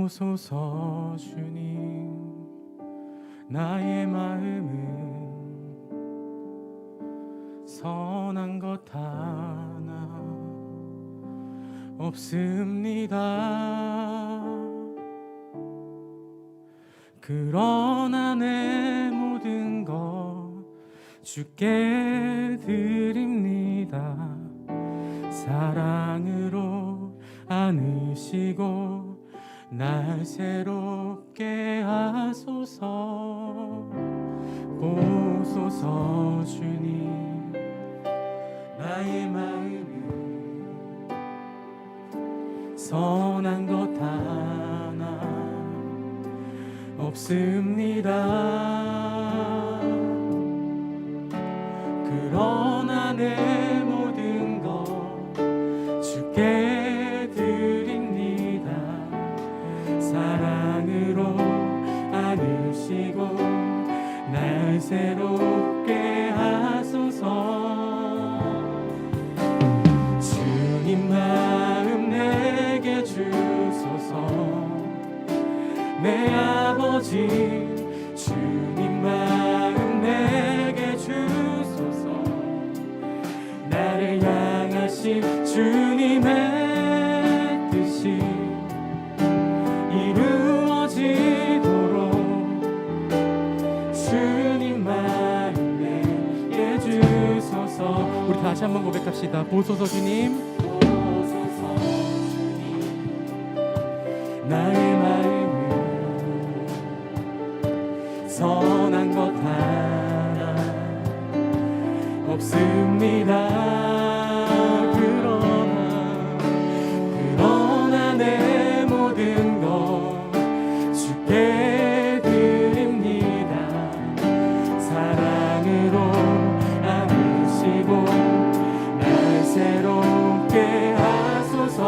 보소서 주님, 나의 마음은 선한 것 하나 없습니다. 그러나 내 모든 것 주께 드립니다. 사랑으로 안으시고 날 새롭게 하소서. 보소서 주님, 나의 마음은 선한 것 하나 없습니다. 그러나 내 모든 것 주께 드립니다. 사랑으로 안으시고 날 새롭게 하소서. 주님 마음 내게 주소서. 내 아버지 주님 마음 내게 주소서. 나를 향하신 주님의 뜻이 이루어지도록 주님 마음 내게 주소서. 우리 다시 한번 고백합시다. 보소서 주님, 보소서 주님, 나의 마음은 선한 것 하나 없습니다. 그러나 내 모든 것 주께 드립니다. 사랑으로 안으시고 날 새롭게 하소서.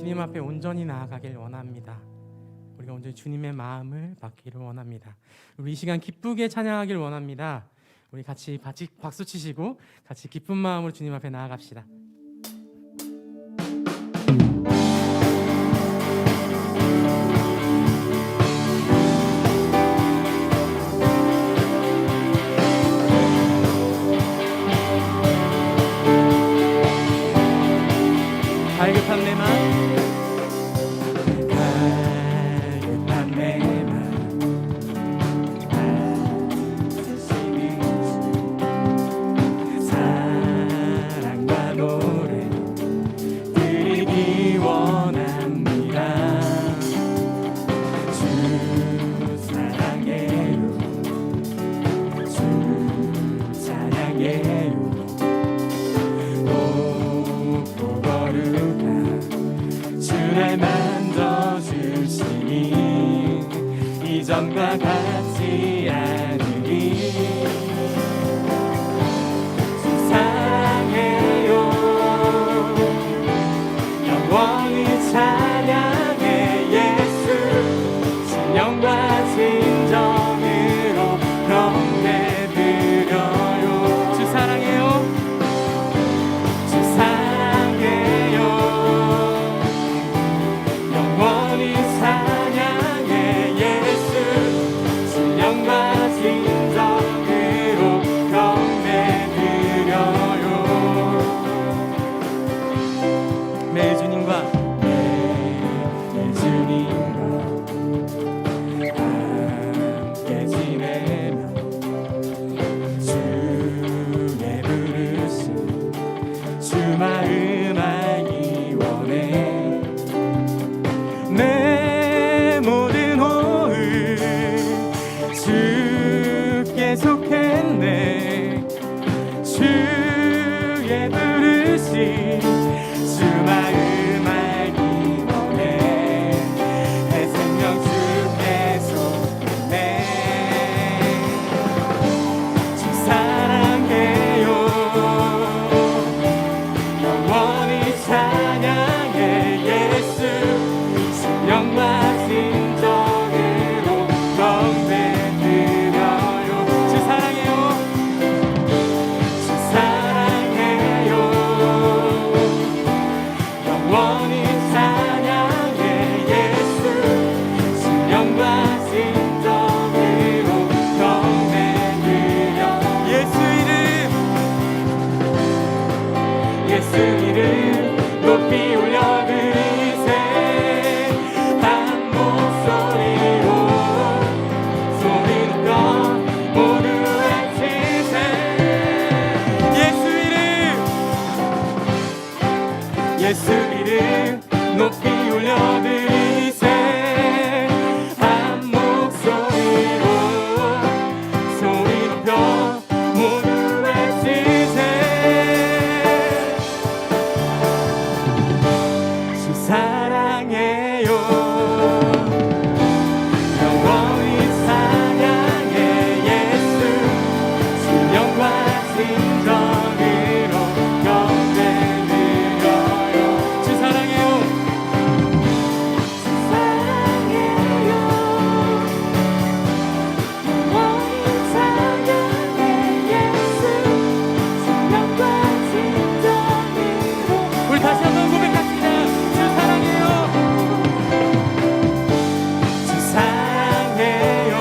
주님 앞에 온전히 나아가길 원합니다. 우리가 온전히 주님의 마음을 받기를 원합니다. 우리 이 시간 기쁘게 찬양하길 원합니다. 우리 같이 박수 치시고 같이 기쁜 마음으로 주님 앞에 나아갑시다. 갈급한 내 맘, 갈급한 내 맘, 쓰시는 사랑과 노래 드리기 원합니다. 주 사랑해요, 주 찬양해요. 주를 만져주시니 이전과 같지 않으니 주 사랑해요. 영원히 찬양해 예수. 신령과 진정으로 경배드려요. 주 사랑해요. 주 사랑해요. 영원히 찬양해 예수. 신령과 진정으로 경배드려요. 매일 주님과 함께 지내며 주의 부르심 주 마음 알기 원해. 내 모든 호흡 주께 속했네. 주의 부르심 주 마음 알기 원해. 내 생명 주께 속했네. 주 사랑해요. 영원히 찬양해 예수. 신령과 진정으로 경배드려요. 주 사랑해요. 주 사랑해요. 영원히 찬양해 예수. 신령과 진정으로 경배드려. 예수 이름 높이 올려드리세. 한 목소리로 소리 높여 모두 외치세. 예수 이름 높이 올려드리세. 한 목소리로 소리 높여 모두 외치세. 주 사랑해요. 영원히 찬양해 예수. 신령과 진정으로 경배드려요. 주 사랑해요. 주 사랑해요. 영원히 찬양해 예수. 신령과 진정으로. 우리 다시 한번 고백합시다. 주 사랑해요. 주 사랑해요.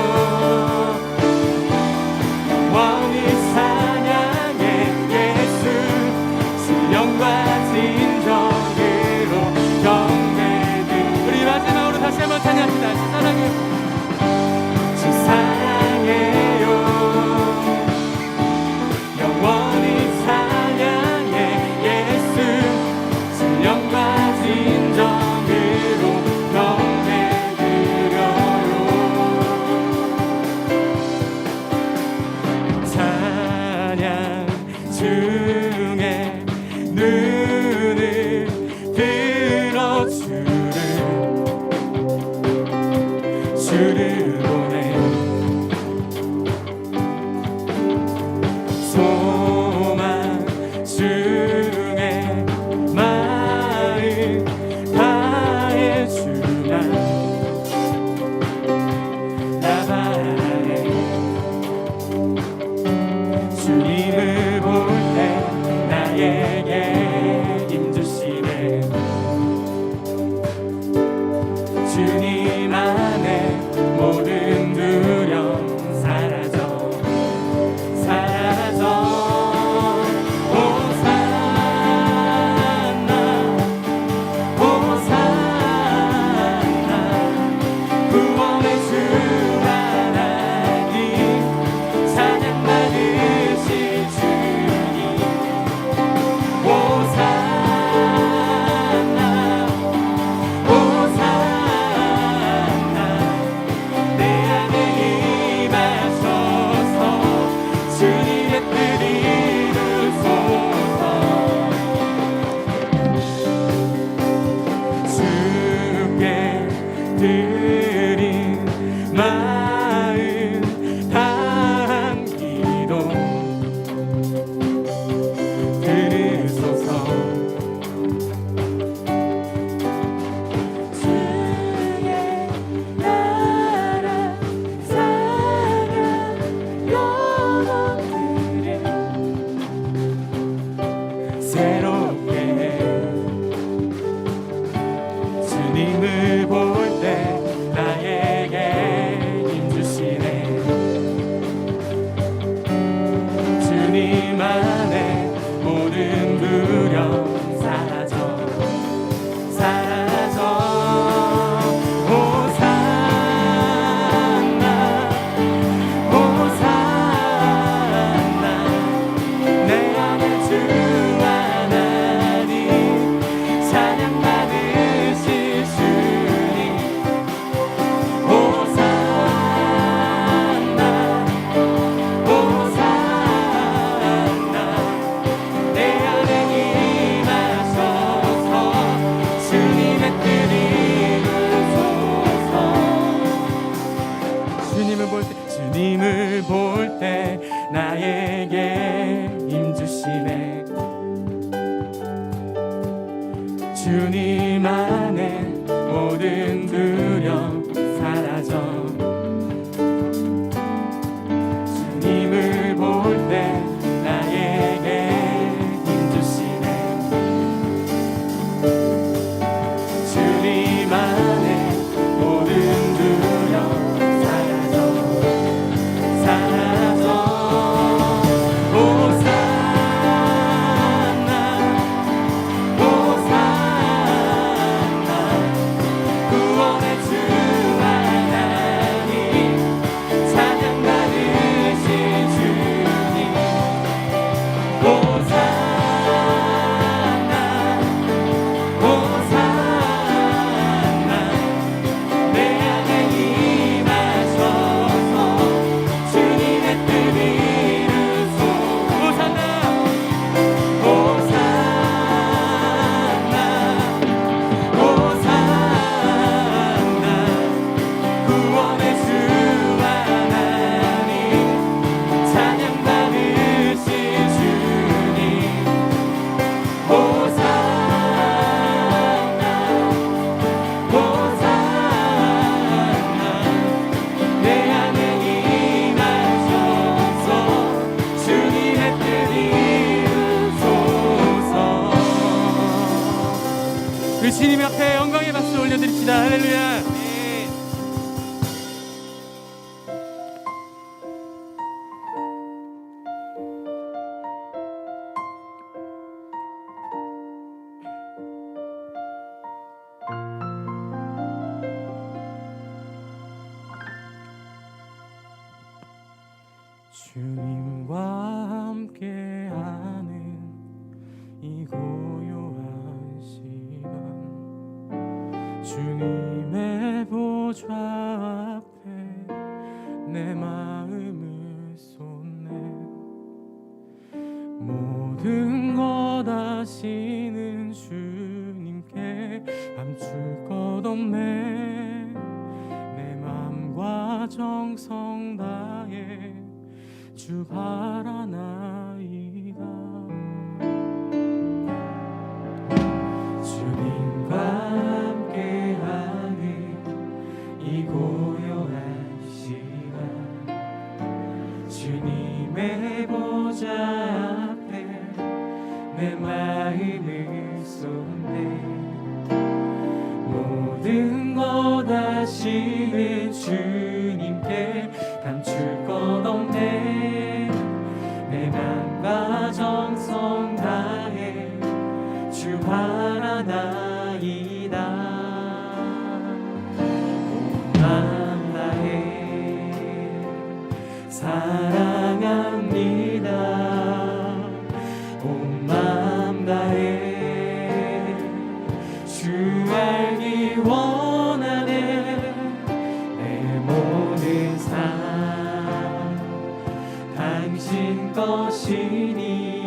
영원히 찬양해 주님의 뜻 이루소서. 주께 드린 마음 다한 기도 들으소서. 주의 나라 사랑 영원히를 새롭게 주님을 볼 때 나에게 힘주시네. 주님 안에 모든 두려움 사라져 사라져. 호산나 호산나 내 안에 주 하나님 찬양 받으실 주님. 호산나 호산나 내 안에 임하셔서 주님의 뜻 이루소서. 주님을 볼 때 나에게 힘주시네. 주님 안에 모든 두려움 사라져. 주님을 볼 때 나에게 힘주시네. 주님 안에 모든 두려움 사라져 사라져. 호산나 호산나 구원의 주 하나님 찬양 받으신 주님. 호산나 호산나 내 안에 임하셔서 주님의 뜻 이루소서. 호산나 호산나 호산나 구원의 주 하나님 찬양 받으신 주님. 호산나 호산나 내 안에 임하셔서 주님의 뜻 이루소서. 우리 주님 앞에 영광의 박수 올려드립시다. 할렐루야. 주님과 함께하는 이 고요한 시간, 주님의 보좌 앞에 내 마음을 쏟네. 모든 것 아시는 주님께 감출 것 없네. 내 맘과 정성 다해 주 바라나이다. 주님과 함께하는 이 고요한 시간, 주님의 보좌 앞에 내 마음을 쏟네. 모든 것 아시는 주님께 감출 것 없네. 내 맘과 정성 다해 주 바라나이다. 온 맘 다해 사랑합니다. 온 맘 다해 주 알기 원하네. 내 당신 것이니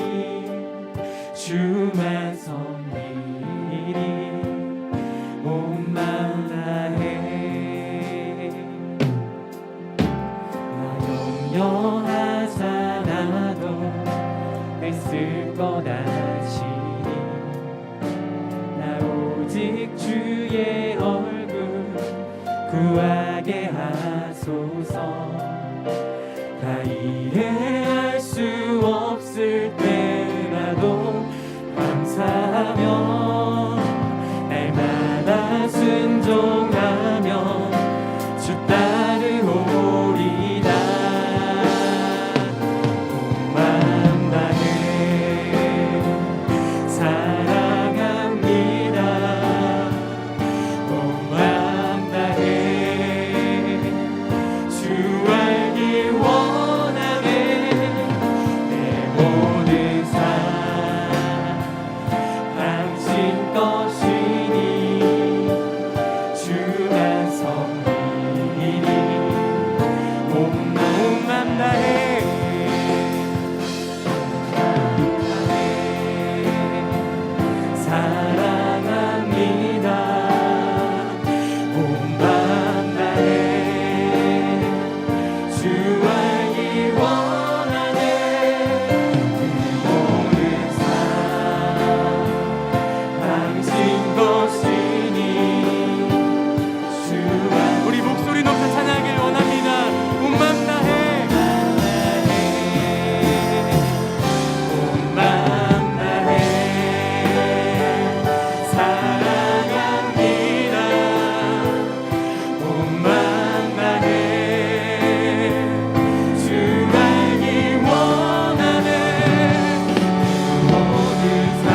주만 섬기리 온 마음 다해 나 영영하사나도 애쓸 것 아시니 나 오직 주의 얼굴 구하게 하소서 다 이해할 수 없을 때라도 감사하며 날마다 순종하며 주 따르오리다 온 마음 다해 사랑합니다 온 마음 다해 주 알기 원하네 내 모든 삶 당신 것이니 주만 섬기니 온 마음 다해 사랑합니다 온 마음 다해 주 알기 원하네 그 모든 삶 당신 것이니 주만 우리 목소리 높여 찬양하길 원합니다. 온 마음 다해 온 마음 다해 사랑합니다 온 마음 다해 주 알기 원하네 모든 삶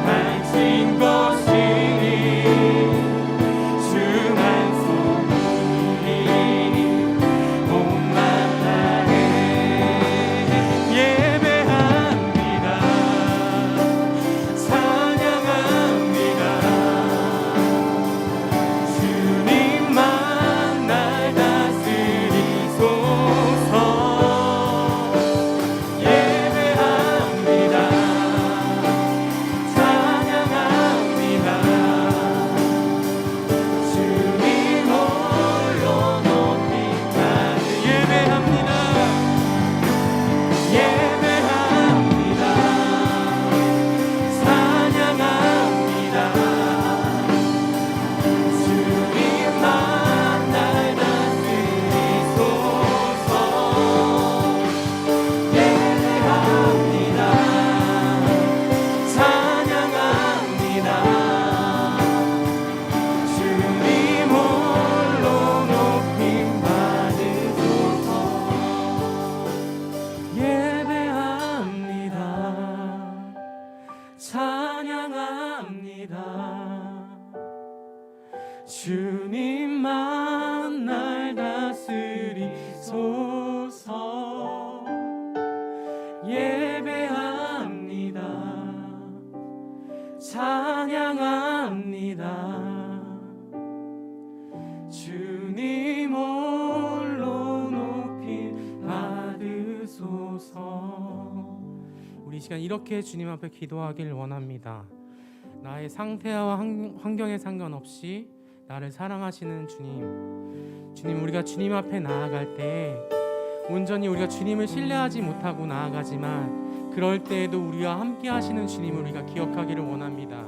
당신 것이니 주만 섬기니 온 마음 다해 예배합니다 찬양합니다 주님만 날 다스리소서 예배합니다 찬양합니다 주님 홀로 높이 예배합니다 예배합니다 찬양합니다 주님만 날 다스리소서 예배합니다 찬양합니다 주님 홀로 높임 받으소서 예배합니다 찬양합니다 주님만 날 다스리소서 예배합니다 찬양합니다 주님 홀로 높임 받으소서. 우리 이 시간 이렇게 주님 앞에 기도하길 원합니다. 나의 상태와 환경에 상관없이 나를 사랑하시는 주님, 우리가 주님 앞에 나아갈 때 온전히 우리가 주님을 신뢰하지 못하고 나아가지만 그럴 때에도 우리와 함께 하시는 주님을 우리가 기억하기를 원합니다.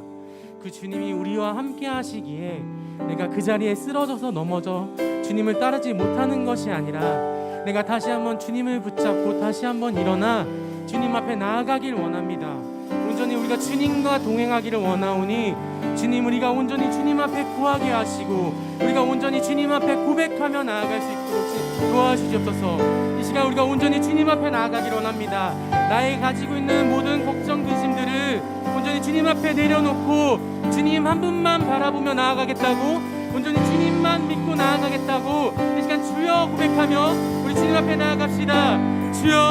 그 주님이 우리와 함께 하시기에 내가 그 자리에 쓰러져서 넘어져 주님을 따르지 못하는 것이 아니라 내가 다시 한번 주님을 붙잡고 다시 한번 일어나 주님 앞에 나아가길 원합니다. 온전히 우리가 주님과 동행하기를 원하오니 주님, 우리가 온전히 주님 앞에 구하게 하시고 우리가 온전히 주님 앞에 고백하며 나아갈 수 있도록 도와주시옵소서. 이 시간 우리가 온전히 주님 앞에 나아가기를 원합니다. 나의 가지고 있는 모든 걱정 근심들을 온전히 주님 앞에 내려놓고 주님 한 분만 바라보며 나아가겠다고, 온전히 주님만 믿고 나아가겠다고 이 시간 주여 고백하며 우리 주님 앞에 나아갑시다. 주여.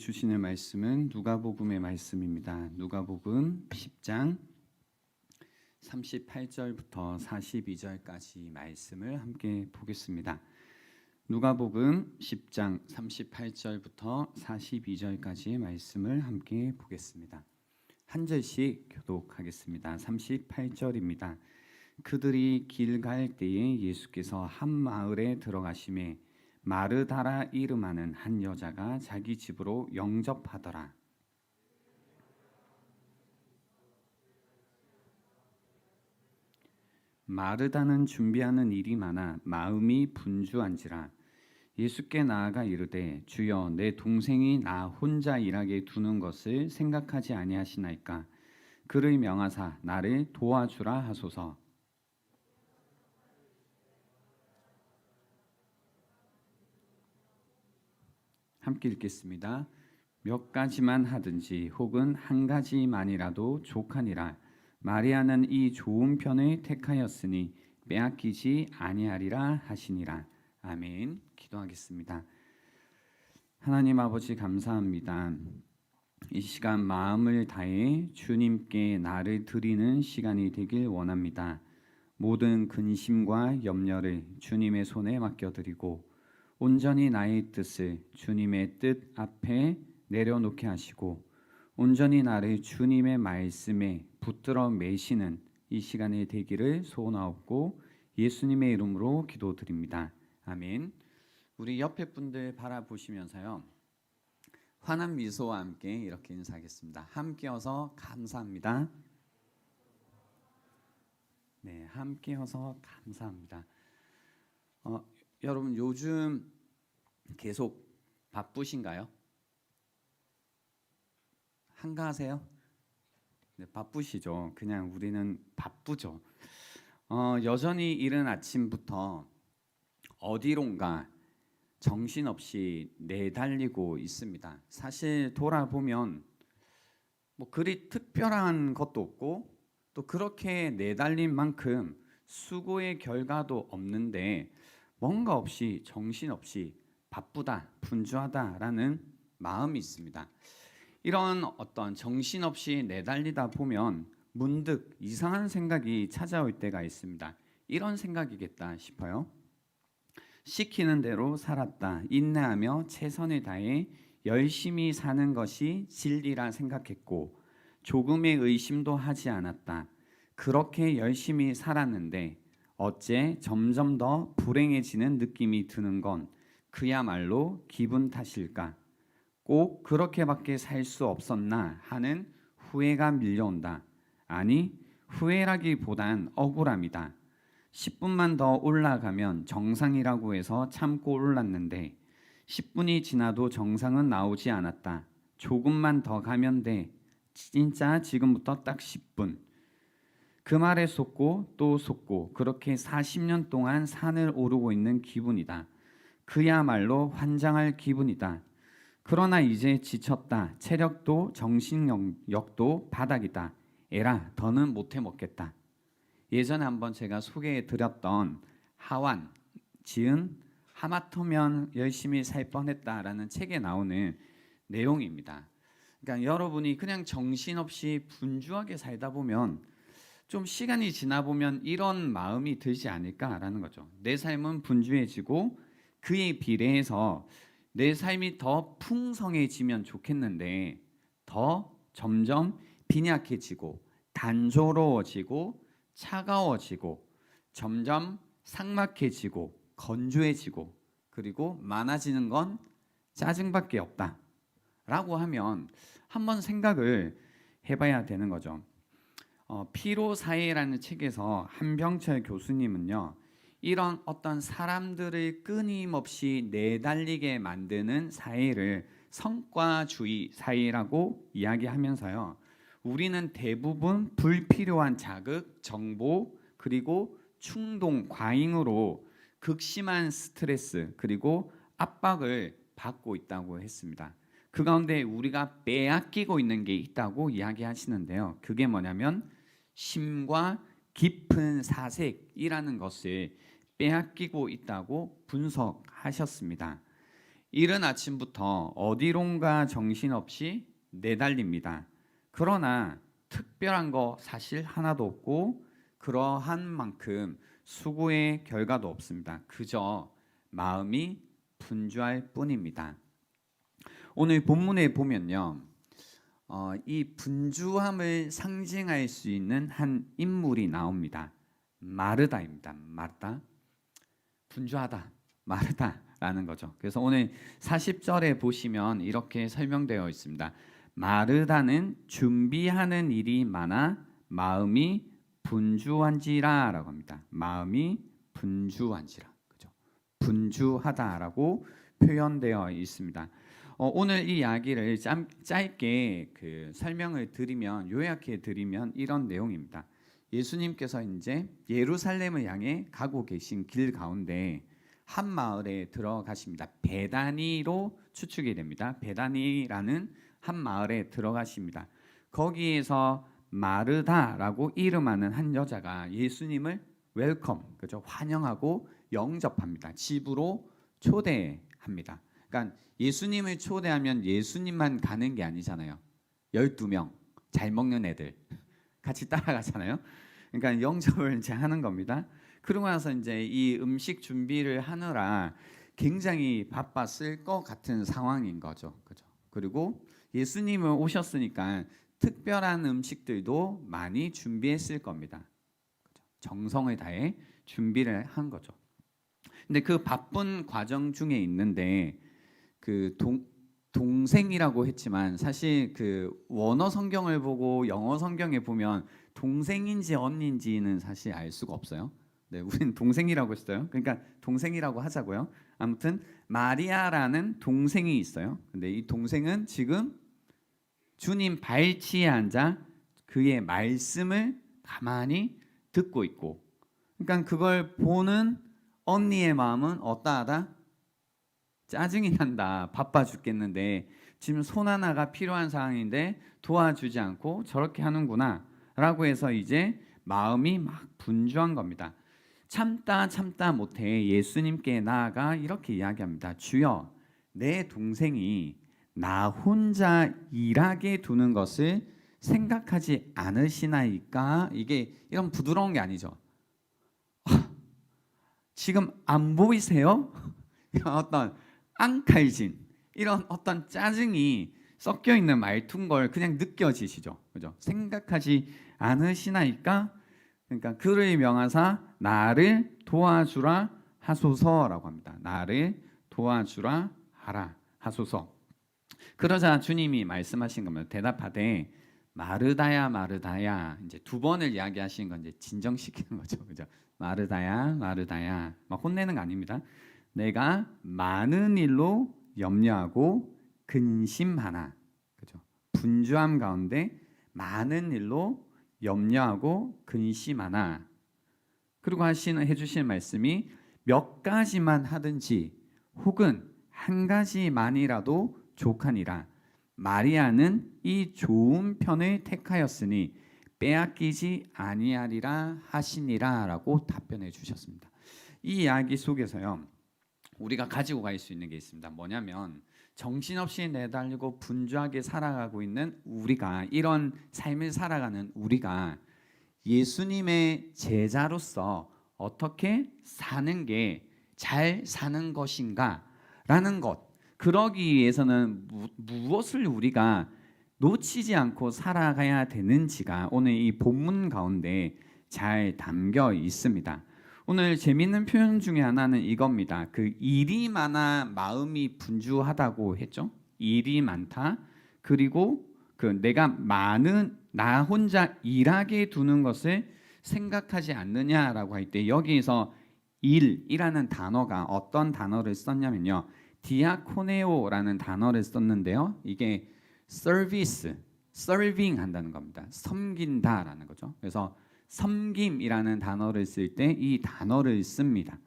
주시는 말씀은 누가복음의 말씀입니다. 누가복음 10장 38절부터 42절까지 말씀을 함께 보겠습니다. 누가복음 10장 38절부터 42절까지의 말씀을 함께 보겠습니다. 한 절씩 교독하겠습니다. 38절입니다. 그들이 길 갈 때에 예수께서 한 마을에 들어가심에 마르다라 이름하는 한 여자가 자기 집으로 영접하더라. 마르다는 준비하는 일이 많아 마음이 분주한지라. 예수께 나아가 이르되 주여 내 동생이 나 혼자 일하게 두는 것을 생각하지 아니하시나이까. 그를 명하사 나를 도와주라 하소서. 함께 읽겠습니다. 몇 가지만 하든지 혹은 한 가지만이라도 족하니라. 마리아는 이 좋은 편을 택하였으니 빼앗기지 아니하리라 하시니라. 아멘. 기도하겠습니다. 하나님 아버지 감사합니다. 이 시간 마음을 다해 주님께 나를 드리는 시간이 되길 원합니다. 모든 근심과 염려를 주님의 손에 맡겨드리고 온전히 나의 뜻을 주님의 뜻 앞에 내려놓게 하시고 온전히 나를 주님의 말씀에 붙들어 매시는 이 시간이 되기를 소원하옵고 예수님의 이름으로 기도드립니다. 아멘. 우리 옆에 분들 바라보시면서요, 환한 미소와 함께 이렇게 인사하겠습니다. 함께여서 감사합니다. 네, 함께여서 감사합니다. 여러분 요즘 계속 바쁘신가요? 한가하세요? 네, 바쁘시죠. 그냥 우리는 바쁘죠. 여전히 이른 아침부터 어디론가 정신없이 내달리고 있습니다. 사실 돌아보면 뭐 그리 특별한 것도 없고 또 그렇게 내달린 만큼 수고의 결과도 없는데 뭔가 없이 정신없이 바쁘다, 분주하다라는 마음이 있습니다. 이런 어떤 정신없이 내달리다 보면 문득 이상한 생각이 찾아올 때가 있습니다. 이런 생각이겠다 싶어요. 시키는 대로 살았다. 인내하며 최선을 다해 열심히 사는 것이 진리라 생각했고 조금의 의심도 하지 않았다. 그렇게 열심히 살았는데 어째 점점 더 불행해지는 느낌이 드는 건 그야말로 기분 탓일까? 꼭 그렇게밖에 살 수 없었나 하는 후회가 밀려온다. 아니, 후회라기보단 억울함이다. 10분만 더 올라가면 정상이라고 해서 참고 올랐는데 10분이 지나도 정상은 나오지 않았다. 조금만 더 가면 돼. 진짜 지금부터 딱 10분. 그 말에 속고 또 속고 그렇게 40년 동안 산을 오르고 있는 기분이다. 그야말로 환장할 기분이다. 그러나 이제 지쳤다. 체력도 정신력도 바닥이다. 에라, 더는 못해 먹겠다. 예전에 한번 제가 소개해드렸던 하완, 지은 하마터면 열심히 살 뻔했다라는 책에 나오는 내용입니다. 그러니까 여러분이 그냥 정신없이 분주하게 살다 보면 좀 시간이 지나 보면 이런 마음이 들지 않을까라는 거죠. 내 삶은 분주해지고 그에 비례해서 내 삶이 더 풍성해지면 좋겠는데 더 점점 빈약해지고 단조로워지고 차가워지고 점점 삭막해지고 건조해지고 그리고 많아지는 건 짜증밖에 없다 라고 하면 한번 생각을 해봐야 되는 거죠. 피로사회라는 책에서 한병철 교수님은요, 이런 어떤 사람들을 끊임없이 내달리게 만드는 사회를 성과주의 사회라고 이야기하면서요, 우리는 대부분 불필요한 자극, 정보, 그리고 충동, 과잉으로 극심한 스트레스 그리고 압박을 받고 있다고 했습니다. 그 가운데 우리가 빼앗기고 있는 게 있다고 이야기하시는데요. 그게 뭐냐면 심과 깊은 사색이라는 것을 빼앗기고 있다고 분석하셨습니다. 이른 아침부터 어디론가 정신없이 내달립니다. 그러나 특별한 거 사실 하나도 없고 그러한 만큼 수고의 결과도 없습니다. 그저 마음이 분주할 뿐입니다. 오늘 본문에 보면요, 이 분주함을 상징할 수 있는 한 인물이 나옵니다. 마르다입니다. 마르다, 분주하다, 마르다라는 거죠. 그래서 오늘 40절에 보시면 이렇게 설명되어 있습니다. 마르다는 준비하는 일이 많아 마음이 분주한지라라고 합니다. 마음이 분주한지라, 그죠? 분주하다라고 표현되어 있습니다. 오늘 이 이야기를 짧게 설명을 드리면, 요약해 드리면 이런 내용입니다. 예수님께서 이제 예루살렘을 향해 가고 계신 길 가운데 한 마을에 들어가십니다. 베다니로 추측이 됩니다. 베다니라는 한 마을에 들어가십니다. 거기에서 마르다라고 이름하는 한 여자가 예수님을 웰컴, 그죠? 환영하고 영접합니다. 집으로 초대합니다. 그러니까 예수님을 초대하면 예수님만 가는 게 아니잖아요. 12명 잘 먹는 애들 같이 따라가잖아요. 그러니까 영접을 이제 하는 겁니다. 그러고 나서 이제 이 음식 준비를 하느라 굉장히 바빴을 것 같은 상황인 거죠. 그죠? 그리고 예수님은 오셨으니까 특별한 음식들도 많이 준비했을 겁니다. 그죠? 정성을 다해 준비를 한 거죠. 근데 그 바쁜 과정 중에 있는데 그 동생이라고 했지만 사실 그 원어 성경을 보고 영어 성경에 보면 동생인지 언니인지는 사실 알 수가 없어요. 네, 우리는 동생이라고 했어요. 그러니까 동생이라고 하자고요. 아무튼 마리아라는 동생이 있어요. 근데 이 동생은 지금 주님 발치에 앉아 그의 말씀을 가만히 듣고 있고, 그러니까 그걸 보는 언니의 마음은 어떠하다? 짜증이 난다. 바빠 죽겠는데 지금 손 하나가 필요한 상황인데 도와주지 않고 저렇게 하는구나 라고 해서 이제 마음이 막 분주한 겁니다. 참다 못해 예수님께 나아가 이렇게 이야기합니다. 주여, 내 동생이 나 혼자 일하게 두는 것을 생각하지 않으시나이까? 이게 이런 부드러운 게 아니죠. 지금 안 보이세요? 이런 어떤 앙칼진, 이런 어떤 짜증이 섞여 있는 말투인 걸 그냥 느껴지시죠, 그죠? 생각하지 않으시나이까? 그러니까 그를 명하사 나를 도와주라 하소서라고 합니다. 나를 도와주라 하소서. 그러자 주님이 말씀하신 겁니다. 대답하되 마르다야 마르다야, 이제 두 번을 이야기하시는 건 이제 진정시키는 거죠, 그죠? 마르다야 마르다야, 막 혼내는 거 아닙니다. 내가 많은 일로 염려하고 근심하나, 그죠? 분주함 가운데 많은 일로 염려하고 근심하나. 그리고 해주시는 말씀이 몇 가지만 하든지 혹은 한 가지만이라도 족하니라. 마리아는 이 좋은 편을 택하였으니 빼앗기지 아니하리라 하시니라라고 답변해 주셨습니다. 이 이야기 속에서요, 우리가 가지고 갈 수 있는 게 있습니다. 뭐냐면 정신없이 내달리고 분주하게 살아가고 있는 우리가, 이런 삶을 살아가는 우리가 예수님의 제자로서 어떻게 사는 게 잘 사는 것인가 라는 것, 그러기 위해서는 무엇을 우리가 놓치지 않고 살아가야 되는지가 오늘 이 본문 가운데 잘 담겨 있습니다. 오늘 재미있는 표현 중에 하나는 이겁니다. 그 일이 많아 마음이 분주하다고 했죠. 일이 많다. 그리고 그 내가 많은 나 혼자 일하게 두는 것을 생각하지 않느냐라고 할 때 여기에서 일이라는 단어가 어떤 단어를 썼냐면요, 디아코네오라는 단어를 썼는데요, 이게 서비스, 서빙 한다는 겁니다. 섬긴다라는 거죠. 그래서 섬김이라는 단어를 쓸 때 이 단어를 씁니다.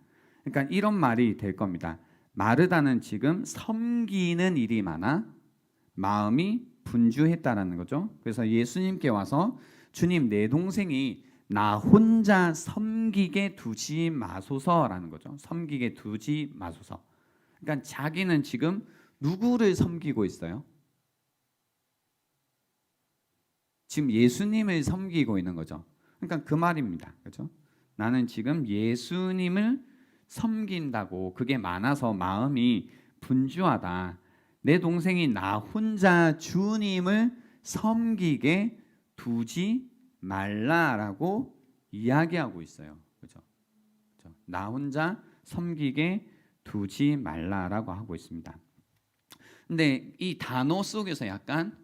그러니까 이런 말이 될 겁니다. 마르다는 지금 섬기는 일이 많아 마음이 분주했다라는 거죠. 그래서 예수님께 와서 주님, 내 동생이 나 혼자 섬기게 두지 마소서라는 거죠. 섬기게 두지 마소서. 그러니까 자기는 지금 누구를 섬기고 있어요? 지금 예수님을 섬기고 있는 거죠. 그러니까 그 말입니다. 그렇죠? 나는 지금 예수님을 섬긴다고 그게 많아서 마음이 분주하다. 내 동생이 나 혼자 주님을 섬기게 두지 말라라고 이야기하고 있어요. 그렇죠? 나 혼자 섬기게 두지 말라라고 하고 있습니다. 근데 이 단어 속에서 약간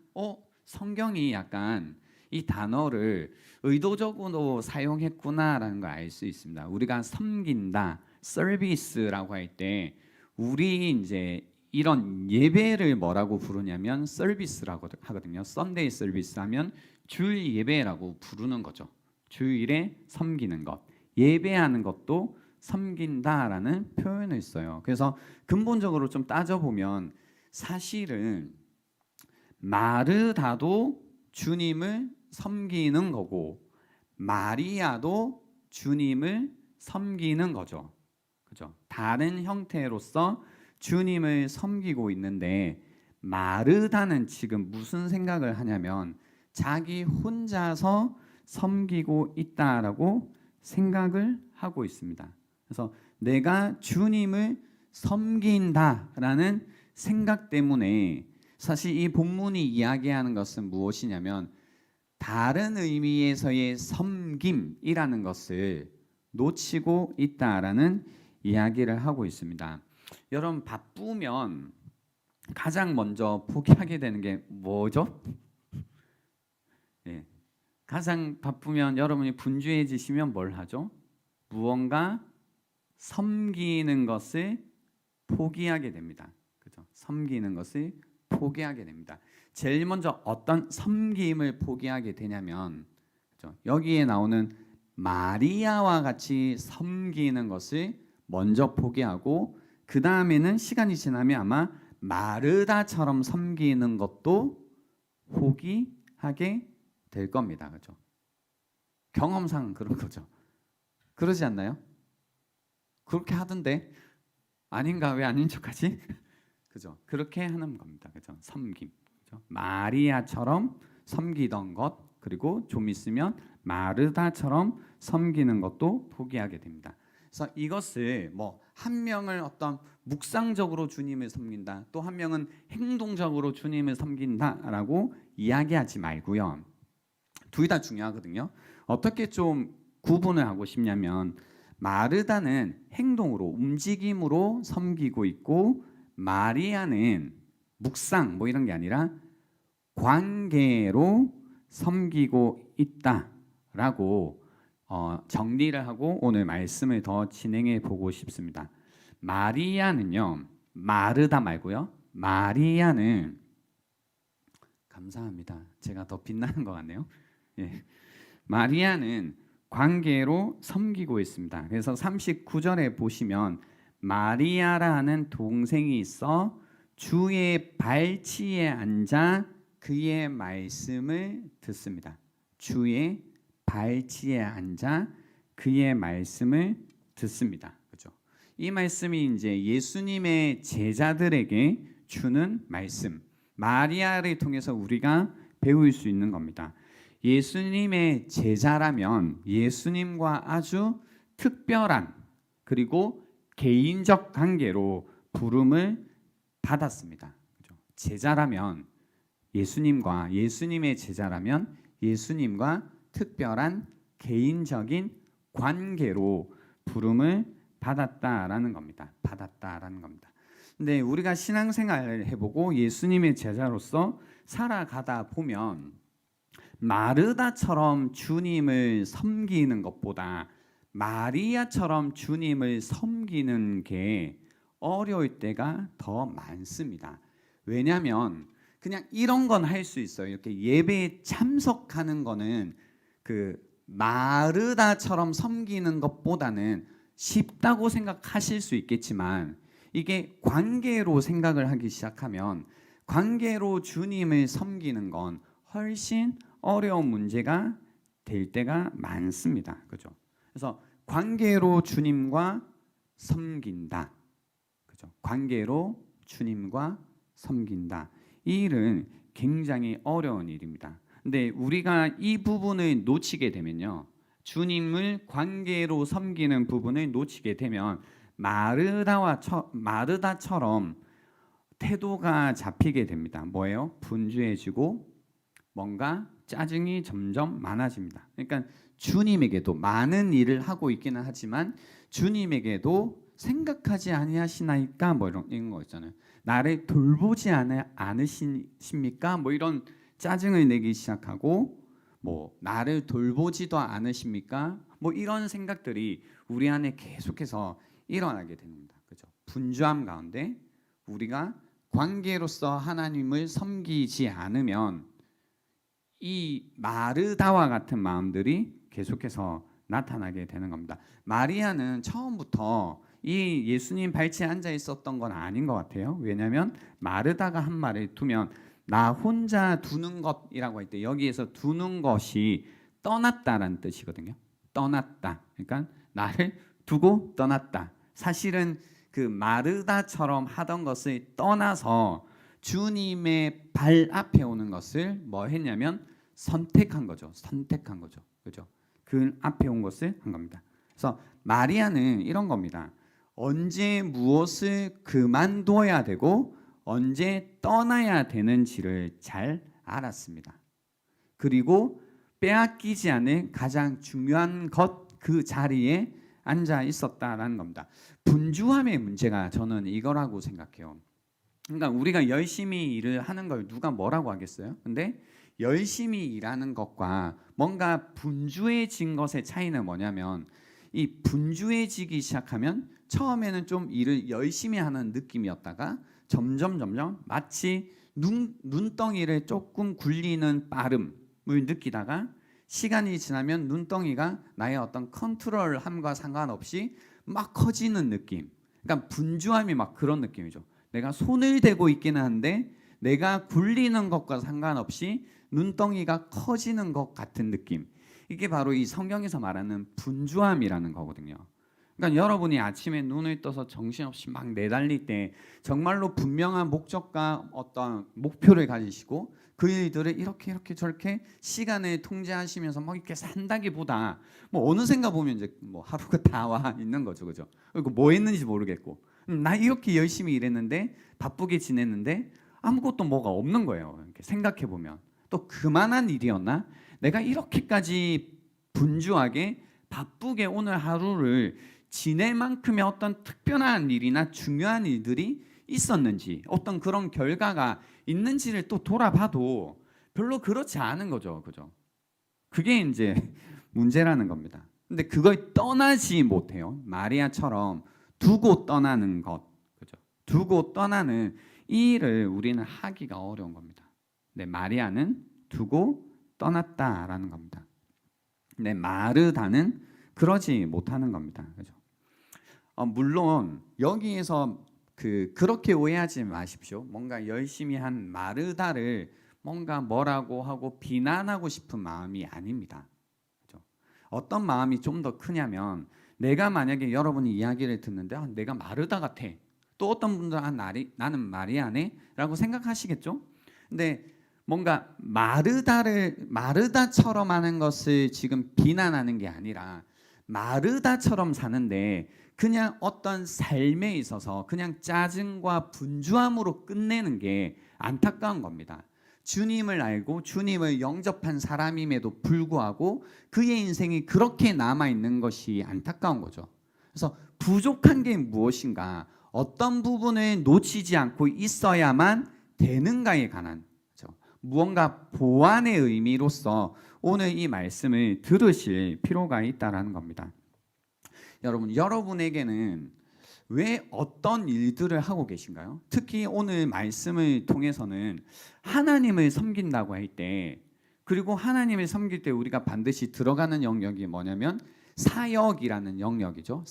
성경이 약간 이 단어를 의도적으로 사용했구나라는 걸 알 수 있습니다. 우리가 섬긴다, 서비스라고 할 때 우리 이제 이런 예배를 뭐라고 부르냐면 서비스라고 하거든요. 썬데이 서비스 하면 주일 예배라고 부르는 거죠. 주일에 섬기는 것, 예배하는 것도 섬긴다라는 표현을 써요. 그래서 근본적으로 좀 따져보면 사실은 마르다도 주님을 섬기는 거고 마리아도 주님을 섬기는 거죠. 그죠? 다른 형태로서 주님을 섬기고 있는데 마르다는 지금 무슨 생각을 하냐면 자기 혼자서 섬기고 있다라고 생각을 하고 있습니다. 그래서 내가 주님을 섬긴다라는 생각 때문에 사실 이 본문이 이야기하는 것은 무엇이냐면 다른 의미에서의 섬김이라는 것을 놓치고 있다라는 이야기를 하고 있습니다. 여러분 바쁘면 가장 먼저 포기하게 되는 게 뭐죠? 네. 가장 바쁘면 여러분이 분주해지시면 뭘 하죠? 무언가 섬기는 것을 포기하게 됩니다. 그죠? 섬기는 것을 포기하게 됩니다. 제일 먼저 어떤 섬김을 포기하게 되냐면 그죠? 여기에 나오는 마리아와 같이 섬기는 것을 먼저 포기하고 그 다음에는 시간이 지나면 아마 마르다처럼 섬기는 것도 포기하게 될 겁니다. 그죠? 경험상 그런 거죠. 그러지 않나요? 그렇게 하던데 아닌가 왜 아닌 척하지? 그죠? 그렇게 하는 겁니다. 그죠? 섬김. 그죠? 마리아처럼 섬기던 것 그리고 좀 있으면 마르다처럼 섬기는 것도 포기하게 됩니다. 그래서 이것을 뭐 한 명을 어떤 묵상적으로 주님을 섬긴다, 또 한 명은 행동적으로 주님을 섬긴다라고 이야기하지 말고요. 둘 다 중요하거든요. 어떻게 좀 구분을 하고 싶냐면 마르다는 행동으로 움직임으로 섬기고 있고 마리아는 묵상 뭐 이런 게 아니라 관계로 섬기고 있다라고 정리를 하고 오늘 말씀을 더 진행해 보고 싶습니다. 마리아는요, 마르다 말고요. 마리아는 감사합니다. 제가 더 빛나는 것 같네요. 예. 마리아는 관계로 섬기고 있습니다. 그래서 39절에 보시면 마리아라는 동생이 있어 주의 발치에 앉아 그의 말씀을 듣습니다. 주의 발치에 앉아 그의 말씀을 듣습니다. 그죠? 이 말씀이 이제 예수님의 제자들에게 주는 말씀, 마리아를 통해서 우리가 배울 수 있는 겁니다. 예수님의 제자라면 예수님과 아주 특별한 그리고 개인적 관계로 부름을 받았습니다. 그죠? 제자라면 예수님과 예수님의 제자라면 예수님과 특별한 개인적인 관계로 부름을 받았다라는 겁니다. 받았다라는 겁니다. 근데 우리가 신앙생활을 해보고 예수님의 제자로서 살아가다 보면 마르다처럼 주님을 섬기는 것보다 마리아처럼 주님을 섬기는 게 어려울 때가 더 많습니다. 왜냐하면 그냥 이런 건 할 수 있어요. 이렇게 예배에 참석하는 거는 그 마르다처럼 섬기는 것보다는 쉽다고 생각하실 수 있겠지만 이게 관계로 생각을 하기 시작하면 관계로 주님을 섬기는 건 훨씬 어려운 문제가 될 때가 많습니다. 그죠? 그래서 관계로 주님과 섬긴다. 그죠? 관계로 주님과 섬긴다. 이 일은 굉장히 어려운 일입니다. 근데 우리가 이 부분을 놓치게 되면요, 주님을 관계로 섬기는 부분을 놓치게 되면 마르다처럼 태도가 잡히게 됩니다. 뭐예요? 분주해지고 뭔가 짜증이 점점 많아집니다. 그러니까 주님에게도 많은 일을 하고 있기는 하지만 주님에게도 생각하지 아니하시나이까 뭐 이런 거 있잖아요. 나를 돌보지 않으십니까? 뭐 이런 짜증을 내기 시작하고 뭐 나를 돌보지도 않으십니까? 뭐 이런 생각들이 우리 안에 계속해서 일어나게 됩니다. 그죠? 분주함 가운데 우리가 관계로서 하나님을 섬기지 않으면 이 마르다와 같은 마음들이 계속해서 나타나게 되는 겁니다. 마리아는 처음부터 이 예수님 발치에 앉아 있었던 건 아닌 것 같아요. 왜냐하면 마르다가 한 말을 두면 나 혼자 두는 것이라고 할 때 여기에서 두는 것이 떠났다라는 뜻이거든요. 떠났다. 그러니까 나를 두고 떠났다. 사실은 그 마르다처럼 하던 것을 떠나서 주님의 발 앞에 오는 것을 뭐 했냐면 선택한 거죠. 선택한 거죠. 그죠? 그 앞에 온 것을 한 겁니다. 그래서 마리아는 이런 겁니다. 언제 무엇을 그만둬야 되고 언제 떠나야 되는지를 잘 알았습니다. 그리고 빼앗기지 않을 가장 중요한 것 그 자리에 앉아 있었다라는 겁니다. 분주함의 문제가 저는 이거라고 생각해요. 그러니까 우리가 열심히 일을 하는 걸 누가 뭐라고 하겠어요? 근데 열심히 일하는 것과 뭔가 분주해진 것의 차이는 뭐냐면 이 분주해지기 시작하면 처음에는 좀 일을 열심히 하는 느낌이었다가 점점 마치 눈덩이를 조금 굴리는 빠름을 느끼다가 시간이 지나면 눈덩이가 나의 어떤 컨트롤함과 상관없이 막 커지는 느낌. 그러니까 분주함이 막 그런 느낌이죠. 내가 손을 대고 있기는 한데 내가 굴리는 것과 상관없이 눈덩이가 커지는 것 같은 느낌. 이게 바로 이 성경에서 말하는 분주함이라는 거거든요. 그러니까 여러분이 아침에 눈을 떠서 정신없이 막 내달릴 때 정말로 분명한 목적과 어떤 목표를 가지시고 그 일들을 이렇게 저렇게 시간을 통제하시면서 막 이렇게 산다기보다 뭐 어느샌가 보면 이제 뭐 하루가 다 와 있는 거죠, 그죠? 그리고 뭐 했는지 모르겠고 나 이렇게 열심히 일했는데 바쁘게 지냈는데 아무것도 뭐가 없는 거예요. 이렇게 생각해 보면 또 그만한 일이었나? 내가 이렇게까지 분주하게 바쁘게 오늘 하루를 지낼 만큼의 어떤 특별한 일이나 중요한 일들이 있었는지 어떤 그런 결과가 있는지를 또 돌아봐도 별로 그렇지 않은 거죠. 그죠? 그게 이제 문제라는 겁니다. 근데 그걸 떠나지 못해요. 마리아처럼 두고 떠나는 것. 그죠? 두고 떠나는 이 일을 우리는 하기가 어려운 겁니다. 근데 마리아는 두고 떠났다라는 겁니다. 근데 마르다는 그러지 못하는 겁니다. 그죠? 물론 여기에서 그렇게 오해하지 마십시오. 뭔가 열심히 한 마르다를 뭔가 뭐라고 하고 비난하고 싶은 마음이 아닙니다. 그죠? 어떤 마음이 좀 더 크냐면 내가 만약에 여러분이 이야기를 듣는데 내가 마르다 같아. 또 어떤 분들은 나는 마리아네 라고 생각하시겠죠? 근데 뭔가 마르다처럼 하는 것을 지금 비난하는 게 아니라 마르다처럼 사는데 그냥 어떤 삶에 있어서 그냥 짜증과 분주함으로 끝내는 게 안타까운 겁니다. 주님을 알고 주님을 영접한 사람임에도 불구하고 그의 인생이 그렇게 남아있는 것이 안타까운 거죠. 그래서 부족한 게 무엇인가, 어떤 부분을 놓치지 않고 있어야만 되는가에 관한 무언가 보완의 의미로서 오늘 이 말씀을 들으실 필요가 있다는 겁니다. 여러분에게는 왜 어떤 일들을 하고 계신가요? 특히 오늘 말씀을 통해서는 하나님을 섬긴다고 할 때, 그리고 하나님을 섬길 때 우리가 반드시 들어가는 영역이 뭐냐면 사역이라는 영역이죠.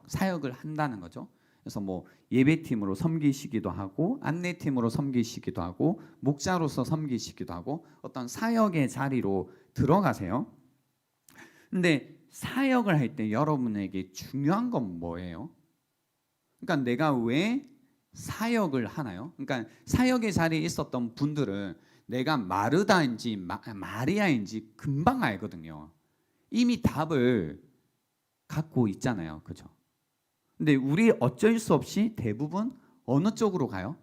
사역을 한다는 거죠. 그래서 뭐 예배팀으로 섬기시기도 하고 안내팀으로 섬기시기도 하고 목자로서 섬기시기도 하고 어떤 사역의 자리로 들어가세요. 근데 사역을 할 때 여러분에게 중요한 건 뭐예요? 그러니까 내가 왜 사역을 하나요? 그러니까 사역의 자리에 있었던 분들은 내가 마르다인지 마리아인지 금방 알거든요. 이미 답을 갖고 있잖아요. 그죠? 근데 우리 어쩔 수 없이 대부분 어느 쪽으로 가요?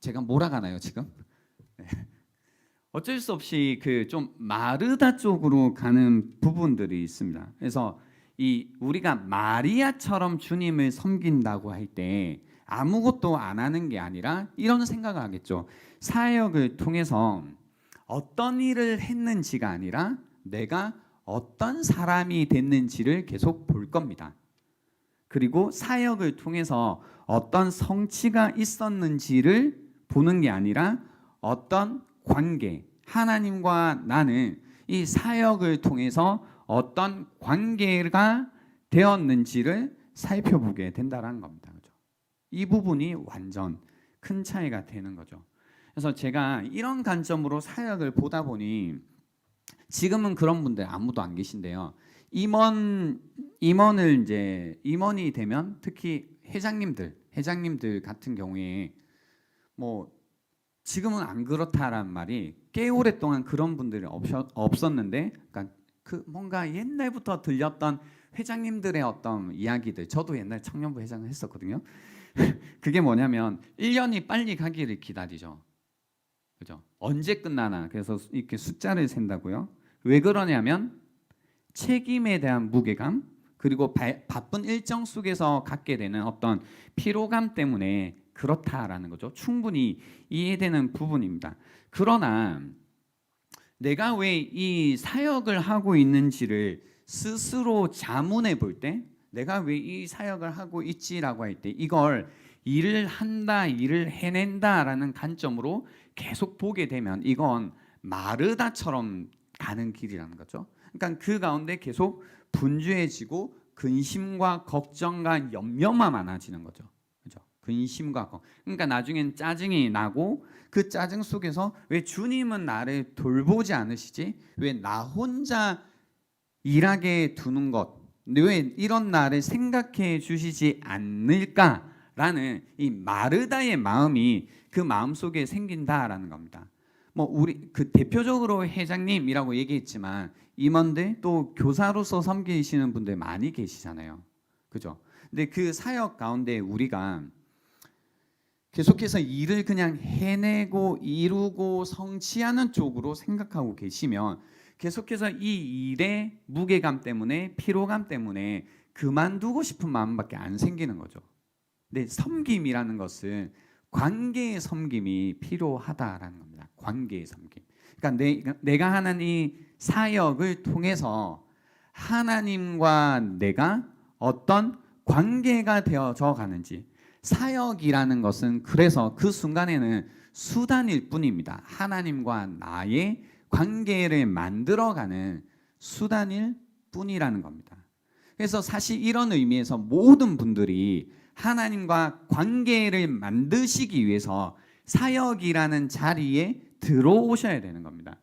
제가 몰아가나요, 지금? 네. 어쩔 수 없이 그 좀 마르다 쪽으로 가는 부분들이 있습니다. 그래서 이 우리가 마리아처럼 주님을 섬긴다고 할 때 아무것도 안 하는 게 아니라 이런 생각을 하겠죠. 사역을 통해서 어떤 일을 했는지가 아니라 내가 어떤 사람이 됐는지를 계속 볼 겁니다. 그리고 사역을 통해서 어떤 성취가 있었는지를 보는 게 아니라 어떤 관계, 하나님과 나는 이 사역을 통해서 어떤 관계가 되었는지를 살펴보게 된다는 겁니다. 그죠? 이 부분이 완전 큰 차이가 되는 거죠. 그래서 제가 이런 관점으로 사역을 보다 보니 지금은 그런 분들 아무도 안 계신데요. 임원을 이제 임원이 되면 특히 회장님들 같은 경우에 뭐 지금은 안 그렇다란 말이 꽤 오랫동안 그런 분들이 없었는데, 그러니까 그 뭔가 옛날부터 들렸던 회장님들의 어떤 이야기들, 저도 옛날 청년부 회장을 했었거든요. 그게 뭐냐면 1년이 빨리 가기를 기다리죠. 그죠? 언제 끝나나. 그래서 이렇게 숫자를 센다고요. 왜 그러냐면 책임에 대한 무게감, 그리고 바쁜 일정 속에서 갖게 되는 어떤 피로감 때문에 그렇다라는 거죠. 충분히 이해되는 부분입니다. 그러나 내가 왜 이 사역을 하고 있는지를 스스로 자문해 볼 때, 내가 왜 이 사역을 하고 있지라고 할 때 이걸 일을 한다, 일을 해낸다라는 관점으로 계속 보게 되면 이건 마르다처럼 가는 길이라는 거죠. 그러니까 그 가운데 계속 분주해지고 근심과 걱정과 염려만 많아지는 거죠. 그죠? 근심과 그러니까 나중엔 짜증이 나고 그 짜증 속에서 왜 주님은 나를 돌보지 않으시지? 왜 나 혼자 일하게 두는 것? 왜 이런 나를 생각해 주시지 않을까라는 이 마르다의 마음이 그 마음 속에 생긴다라는 겁니다. 뭐 우리 그 대표적으로 회장님이라고 얘기했지만 임원들 또 교사로서 섬기시는 분들 많이 계시잖아요. 그죠? 근데 그 사역 가운데 우리가 계속해서 일을 그냥 해내고 이루고 성취하는 쪽으로 생각하고 계시면 계속해서 이 일의 무게감 때문에 피로감 때문에 그만두고 싶은 마음밖에 안 생기는 거죠. 근데 섬김이라는 것은 관계의 섬김이 필요하다라는 겁니다. 관계의 섬김. 그러니까 내가 하는 이 사역을 통해서 하나님과 내가 어떤 관계가 되어져 가는지, 사역이라는 것은 그래서 그 순간에는 수단일 뿐입니다. 하나님과 나의 관계를 만들어가는 수단일 뿐이라는 겁니다. 그래서 사실 이런 의미에서 모든 분들이 하나님과 관계를 만드시기 위해서 사역이라는 자리에 들어오셔야 되는 겁니다.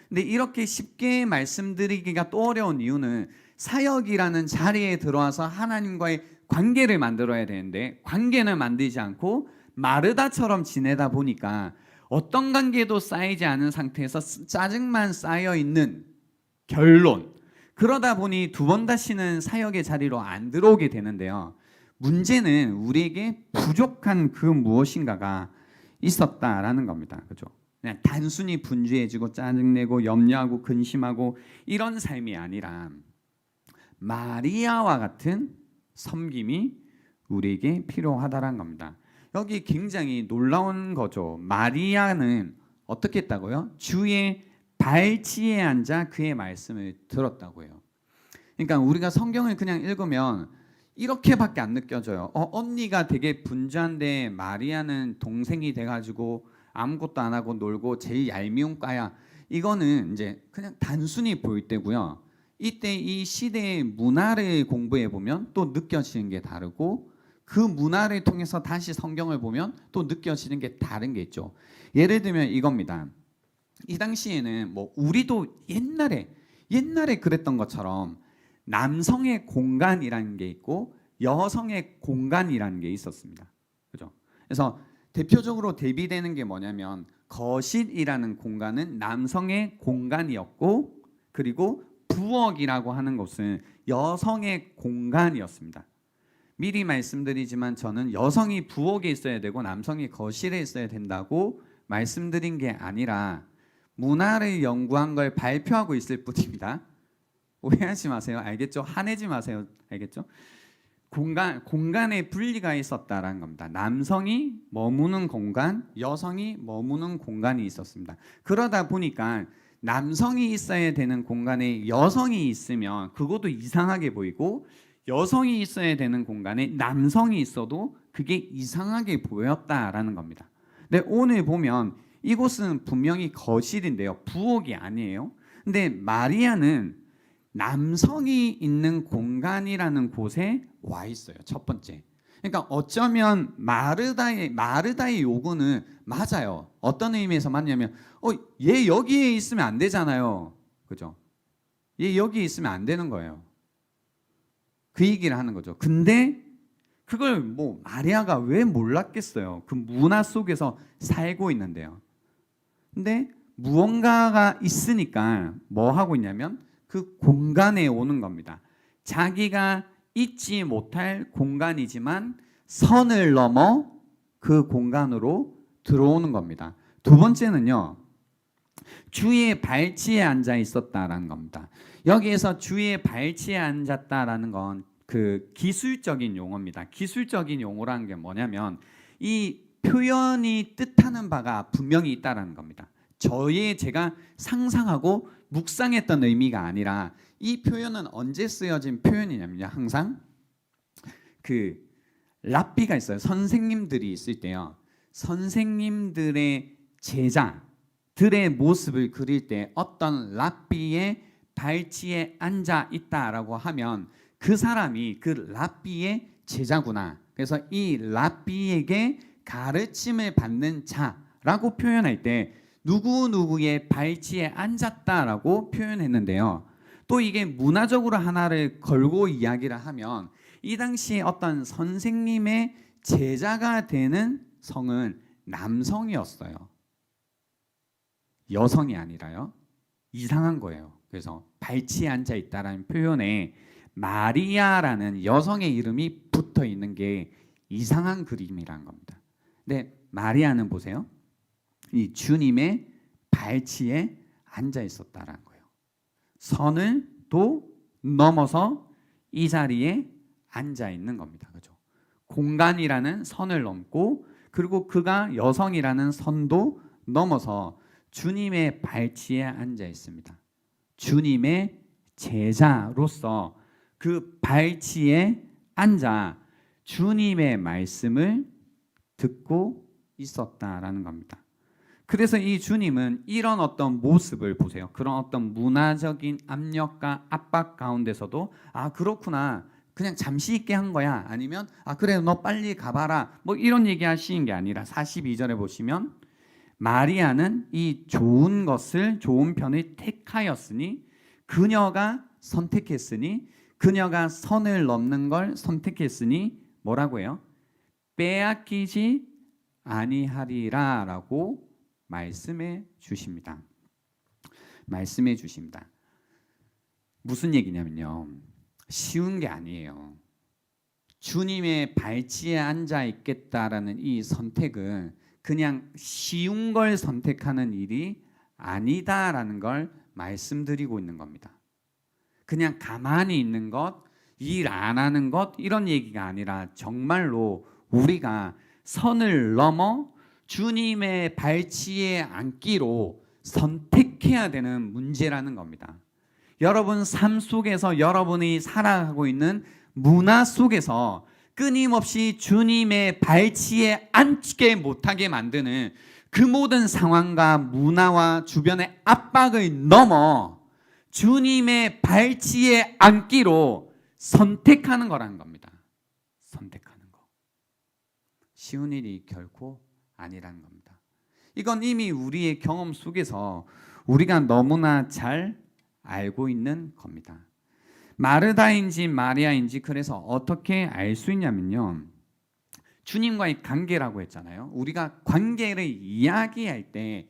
근데 이렇게 쉽게 말씀드리기가 또 어려운 이유는 사역이라는 자리에 들어와서 하나님과의 관계를 만들어야 되는데 관계는 만들지 않고 마르다처럼 지내다 보니까 어떤 관계도 쌓이지 않은 상태에서 짜증만 쌓여 있는 결론. 그러다 보니 두 번 다시는 사역의 자리로 안 들어오게 되는데요. 문제는 우리에게 부족한 그 무엇인가가 있었다라는 겁니다. 그죠? 그냥 단순히 분주해지고 짜증내고 염려하고 근심하고 이런 삶이 아니라 마리아와 같은 섬김이 우리에게 필요하다는 겁니다. 여기 굉장히 놀라운 거죠. 마리아는 어떻게 했다고요? 주의 발치에 앉아 그의 말씀을 들었다고요. 그러니까 우리가 성경을 그냥 읽으면 이렇게밖에 안 느껴져요. 언니가 되게 분주한데 마리아는 동생이 돼가지고 아무것도 안 하고 놀고 제일 얄미운 과야. 이거는 이제 그냥 단순히 보일 때고요. 이때 이 시대의 문화를 공부해 보면 또 느껴지는 게 다르고 그 문화를 통해서 다시 성경을 보면 또 느껴지는 게 다른 게 있죠. 예를 들면 이겁니다. 이 당시에는 뭐 우리도 옛날에 그랬던 것처럼 남성의 공간이라는 게 있고 여성의 공간이라는 게 있었습니다. 그죠? 그래서 대표적으로 대비되는 게 뭐냐면 거실이라는 공간은 남성의 공간이었고, 그리고 부엌이라고 하는 것은 여성의 공간이었습니다. 미리 말씀드리지만 저는 여성이 부엌에 있어야 되고 남성이 거실에 있어야 된다고 말씀드린 게 아니라 문화를 연구한 걸 발표하고 있을 뿐입니다. 오해하지 마세요. 알겠죠? 화내지 마세요. 알겠죠? 공간의 분리가 있었다라는 겁니다. 남성이 머무는 공간, 여성이 머무는 공간이 있었습니다. 그러다 보니까 남성이 있어야 되는 공간에 여성이 있으면 그것도 이상하게 보이고, 여성이 있어야 되는 공간에 남성이 있어도 그게 이상하게 보였다라는 겁니다. 근데 오늘 보면 이곳은 분명히 거실인데요, 부엌이 아니에요. 근데 마리아는 남성이 있는 공간이라는 곳에 와 있어요. 첫 번째. 그러니까 어쩌면 마르다의 요구는 맞아요. 어떤 의미에서 맞냐면 얘 여기에 있으면 안 되잖아요. 그죠? 얘 여기에 있으면 안 되는 거예요. 그 얘기를 하는 거죠. 근데 그걸 뭐 마리아가 왜 몰랐겠어요. 그 문화 속에서 살고 있는데요. 근데 무언가가 있으니까 뭐 하고 있냐면 그 공간에 오는 겁니다. 자기가 잊지 못할 공간이지만 선을 넘어 그 공간으로 들어오는 겁니다. 두 번째는요, 주의 발치에 앉아 있었다라는 겁니다. 여기에서 주의 발치에 앉았다라는 건 그 기술적인 용어입니다. 기술적인 용어라는 게 뭐냐면 이 표현이 뜻하는 바가 분명히 있다라는 겁니다. 제가 상상하고 묵상했던 의미가 아니라, 이 표현은 언제 쓰여진 표현이냐면요, 항상 그 랍비가 있어요. 선생님들이 있을 때요, 선생님들의 제자들의 모습을 그릴 때 어떤 랍비의 발치에 앉아 있다라고 하면 그 사람이 그 랍비의 제자구나, 그래서 이 랍비에게 가르침을 받는 자라고 표현할 때 누구누구의 발치에 앉았다라고 표현했는데요. 또 이게 문화적으로 하나를 걸고 이야기를 하면 이 당시에 어떤 선생님의 제자가 되는 성은 남성이었어요. 여성이 아니라요. 이상한 거예요. 그래서 발치에 앉아 있다라는 표현에 마리아라는 여성의 이름이 붙어 있는 게 이상한 그림이란 겁니다. 근데 마리아는 보세요. 이 주님의 발치에 앉아 있었다라는 거예요. 선을 또 넘어서 이 자리에 앉아 있는 겁니다. 그죠? 공간이라는 선을 넘고, 그리고 그가 여성이라는 선도 넘어서 주님의 발치에 앉아 있습니다. 주님의 제자로서 그 발치에 앉아 주님의 말씀을 듣고 있었다라는 겁니다. 그래서 이 주님은 이런 어떤 모습을 보세요. 그런 어떤 문화적인 압력과 압박 가운데서도 그렇구나, 그냥 잠시 있게 한 거야, 아니면 그래 너 빨리 가봐라, 뭐 이런 얘기 하시는 게 아니라 42절에 보시면 마리아는 이 좋은 편을 택하였으니, 그녀가 선택했으니, 그녀가 선을 넘는 걸 선택했으니 뭐라고 해요? 빼앗기지 아니하리라 라고 말씀해 주십니다. 말씀해 주십니다. 무슨 얘기냐면요, 쉬운 게 아니에요. 주님의 발치에 앉아 있겠다라는 이 선택은 그냥 쉬운 걸 선택하는 일이 아니다라는 걸 말씀드리고 있는 겁니다. 그냥 가만히 있는 것, 일 안 하는 것, 이런 얘기가 아니라 정말로 우리가 선을 넘어 주님의 발치에 앉기로 선택해야 되는 문제라는 겁니다. 여러분 삶 속에서 여러분이 살아가고 있는 문화 속에서 끊임없이 주님의 발치에 앉게 못하게 만드는 그 모든 상황과 문화와 주변의 압박을 넘어 주님의 발치에 앉기로 선택하는 거라는 겁니다. 선택하는 거. 쉬운 일이 결코 아니라는 겁니다. 이건 이미 우리의 경험 속에서 우리가 너무나 잘 알고 있는 겁니다. 마르다인지 마리아인지 그래서 어떻게 알 수 있냐면요. 주님과의 관계라고 했잖아요. 우리가 관계를 이야기할 때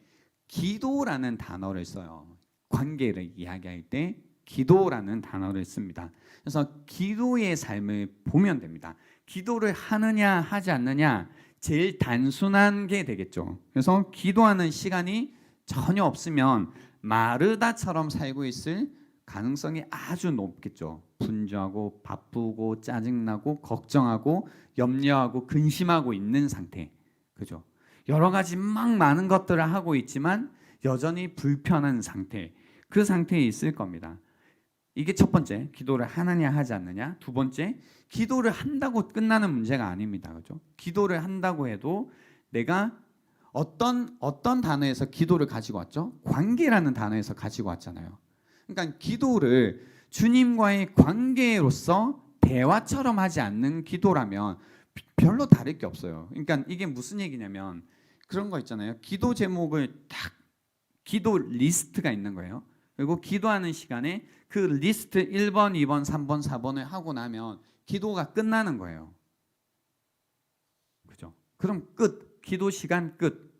기도라는 단어를 써요. 관계를 이야기할 때 기도라는 단어를 씁니다. 그래서 기도의 삶을 보면 됩니다. 기도를 하느냐 하지 않느냐 제일 단순한 게 되겠죠. 그래서 기도하는 시간이 전혀 없으면 마르다처럼 살고 있을 가능성이 아주 높겠죠. 분주하고 바쁘고 짜증나고 걱정하고 염려하고 근심하고 있는 상태. 그죠? 여러 가지 막 많은 것들을 하고 있지만 여전히 불편한 상태. 그 상태에 있을 겁니다. 이게 첫 번째, 기도를 하느냐 하지 않느냐. 두 번째, 기도를 한다고 끝나는 문제가 아닙니다. 그죠? 기도를 한다고 해도 내가 어떤 단어에서 기도를 가지고 왔죠? 관계라는 단어에서 가지고 왔잖아요. 그러니까 기도를 주님과의 관계로서 대화처럼 하지 않는 기도라면 별로 다를 게 없어요. 그러니까 이게 무슨 얘기냐면 그런 거 있잖아요. 기도 제목을 딱 기도 리스트가 있는 거예요. 그리고 기도하는 시간에 그 리스트 1번, 2번, 3번, 4번을 하고 나면 기도가 끝나는 거예요. 그죠? 그럼 끝. 기도 시간 끝.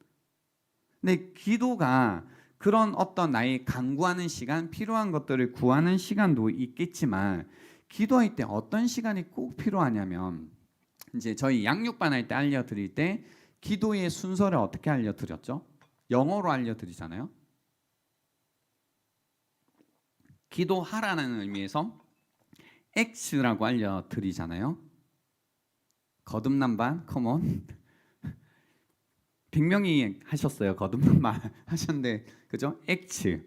근데 기도가 그런 어떤 나의 간구하는 시간, 필요한 것들을 구하는 시간도 있겠지만 기도할 때 어떤 시간이 꼭 필요하냐면 이제 저희 양육반 할 때 알려드릴 때 기도의 순서를 어떻게 알려드렸죠? 영어로 알려드리잖아요. 기도하라는 의미에서 X라고 알려드리잖아요. 거듭난 반, 컴온. 100명이 하셨어요. 거듭난 반 하셨는데 그죠? X,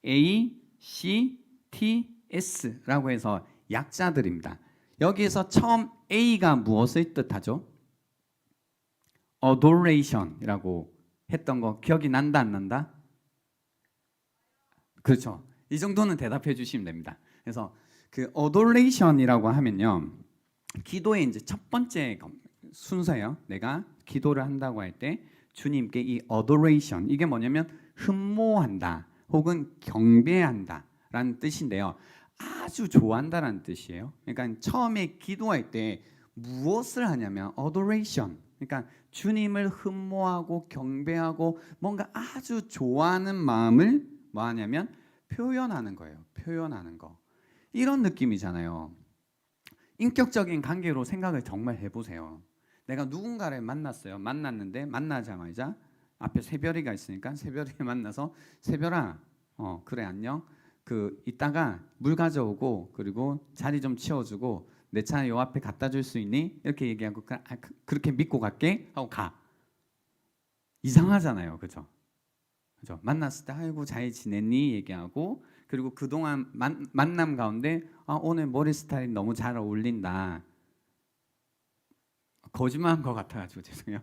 A, C, T, S라고 해서 약자들입니다. 여기에서 처음 A가 무엇을 뜻하죠? adoration이라고 했던 거 기억이 난다 안 난다? 그렇죠. 이 정도는 대답해 주시면 됩니다. 그래서 그 adoration이라고 하면요. 기도의 이제 첫 번째 순서예요. 내가 기도를 한다고 할 때 주님께 이 adoration 이게 뭐냐면 흠모한다 혹은 경배한다라는 뜻인데요. 아주 좋아한다라는 뜻이에요. 그러니까 처음에 기도할 때 무엇을 하냐면 adoration. 그러니까 주님을 흠모하고 경배하고 뭔가 아주 좋아하는 마음을 뭐 하냐면 표현하는 거예요. 표현하는 거. 이런 느낌이잖아요. 인격적인 관계로 생각을 정말 해보세요. 내가 누군가를 만났어요. 만났는데 만나자마자 앞에 새별이가 있으니까 새별이 만나서 새별아, 그래 안녕. 그 이따가 물 가져오고 그리고 자리 좀 치워주고 내 차 요 앞에 갖다 줄 수 있니? 이렇게 얘기하고 그렇게 믿고 갈게 하고 가. 이상하잖아요, 그죠? 그죠? 만났을 때 아이고 잘 지냈니 얘기하고 그리고 그동안 만남 가운데 오늘 머리 스타일 너무 잘 어울린다. 거짓말한 것 같아가지고 죄송해요.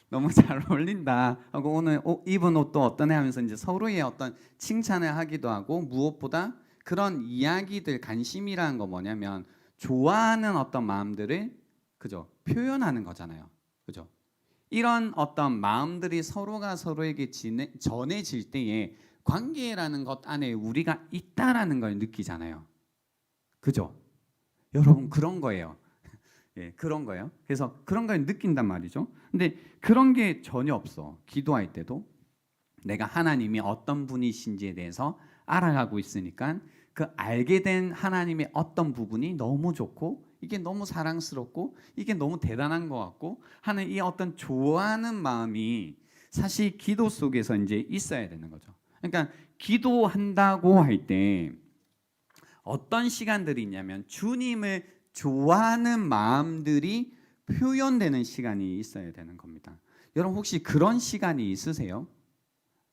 너무 잘 어울린다 하고 오늘 입은 옷도 어떠네 하면서 이제 서로의 어떤 칭찬을 하기도 하고 무엇보다 그런 이야기들 관심이라는 거 뭐냐면 좋아하는 어떤 마음들을 그죠 표현하는 거잖아요. 그죠? 이런 어떤 마음들이 서로가 서로에게 전해질 때에 관계라는 것 안에 우리가 있다라는 걸 느끼잖아요. 그죠? 여러분 그런 거예요. 예, 그런 거예요. 그래서 그런 걸 느낀단 말이죠. 근데 그런 게 전혀 없어. 기도할 때도 내가 하나님이 어떤 분이신지에 대해서 알아가고 있으니까 그 알게 된 하나님의 어떤 부분이 너무 좋고 이게 너무 사랑스럽고 이게 너무 대단한 것 같고 하는 이 어떤 좋아하는 마음이 사실 기도 속에서 이제 있어야 되는 거죠. 그러니까 기도한다고 할 때 어떤 시간들이 있냐면 주님을 좋아하는 마음들이 표현되는 시간이 있어야 되는 겁니다. 여러분 혹시 그런 시간이 있으세요?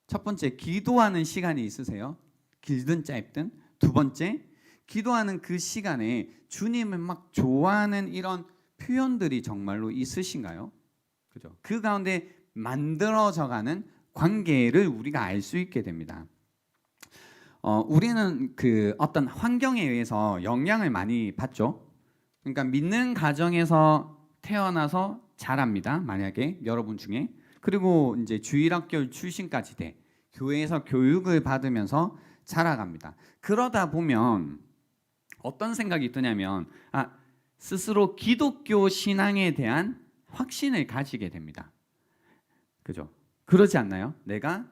첫 번째 기도하는 시간이 있으세요? 길든 짧든. 두 번째 기도하는 그 시간에 주님을 막 좋아하는 이런 표현들이 정말로 있으신가요? 그죠? 그 가운데 만들어져가는 관계를 우리가 알 수 있게 됩니다. 우리는 그 어떤 환경에 의해서 영향을 많이 받죠. 그러니까 믿는 가정에서 태어나서 자랍니다. 만약에 여러분 중에 그리고 이제 주일학교 출신까지 교회에서 교육을 받으면서 자라갑니다. 그러다 보면 어떤 생각이 드냐면 스스로 기독교 신앙에 대한 확신을 가지게 됩니다. 그죠? 그러지 않나요? 내가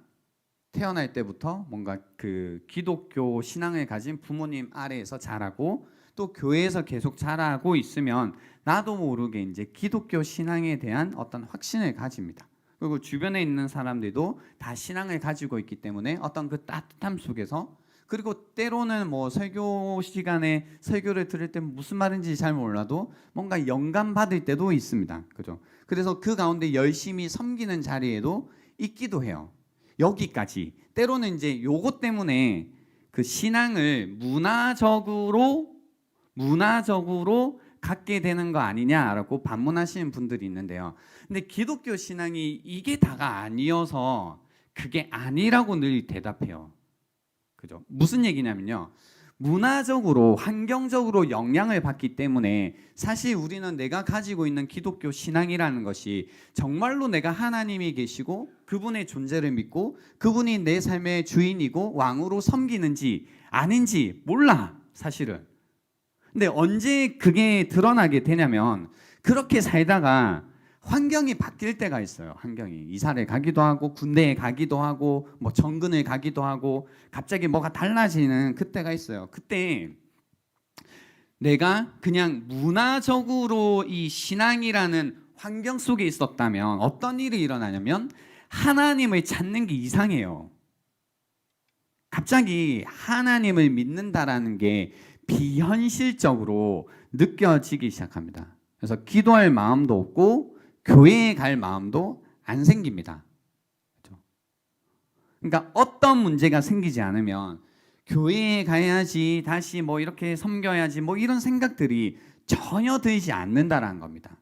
태어날 때부터 뭔가 그 기독교 신앙을 가진 부모님 아래에서 자라고 또 교회에서 계속 자라고 있으면 나도 모르게 이제 기독교 신앙에 대한 어떤 확신을 가집니다. 그리고 주변에 있는 사람들도 다 신앙을 가지고 있기 때문에 어떤 그 따뜻함 속에서, 그리고 때로는 뭐 설교 시간에 설교를 들을 때 무슨 말인지 잘 몰라도 뭔가 영감 받을 때도 있습니다. 그죠? 그래서 그 가운데 열심히 섬기는 자리에도 있기도 해요. 여기까지. 때로는 이제 요것 때문에 그 신앙을 문화적으로 갖게 되는 거 아니냐라고 반문하시는 분들이 있는데요. 근데 기독교 신앙이 이게 다가 아니어서 그게 아니라고 늘 대답해요. 그죠? 무슨 얘기냐면요. 문화적으로, 환경적으로 영향을 받기 때문에 사실 우리는 내가 가지고 있는 기독교 신앙이라는 것이 정말로 내가 하나님이 계시고 그분의 존재를 믿고 그분이 내 삶의 주인이고 왕으로 섬기는지 아닌지 몰라, 사실은. 근데 언제 그게 드러나게 되냐면 그렇게 살다가 환경이 바뀔 때가 있어요. 환경이 이사를 가기도 하고 군대에 가기도 하고 뭐 정근을 가기도 하고 갑자기 뭐가 달라지는 그때가 있어요. 그때 내가 그냥 문화적으로 이 신앙이라는 환경 속에 있었다면 어떤 일이 일어나냐면 하나님을 찾는 게 이상해요. 갑자기 하나님을 믿는다라는 게 비현실적으로 느껴지기 시작합니다. 그래서 기도할 마음도 없고 교회에 갈 마음도 안 생깁니다. 그렇죠? 그러니까 어떤 문제가 생기지 않으면 교회에 가야지, 다시 뭐 이렇게 섬겨야지, 뭐 이런 생각들이 전혀 들지 않는다라는 겁니다.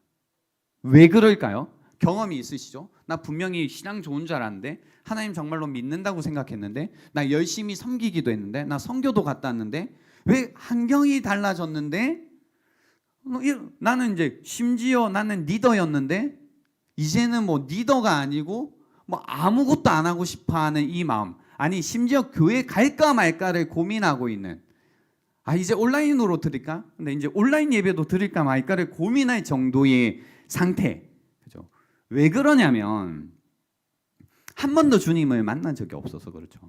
왜 그럴까요? 경험이 있으시죠? 나 분명히 신앙 좋은 줄 알았는데, 하나님 정말로 믿는다고 생각했는데, 나 열심히 섬기기도 했는데, 나 선교도 갔다 왔는데, 왜 환경이 달라졌는데 나는 이제 심지어 나는 리더였는데 이제는 뭐 리더가 아니고 뭐 아무것도 안 하고 싶어하는 이 마음, 아니 심지어 교회 갈까 말까를 고민하고 있는, 이제 온라인으로 드릴까? 근데 이제 온라인 예배도 드릴까 말까를 고민할 정도의 상태. 그죠? 왜 그러냐면 한 번도 주님을 만난 적이 없어서 그렇죠.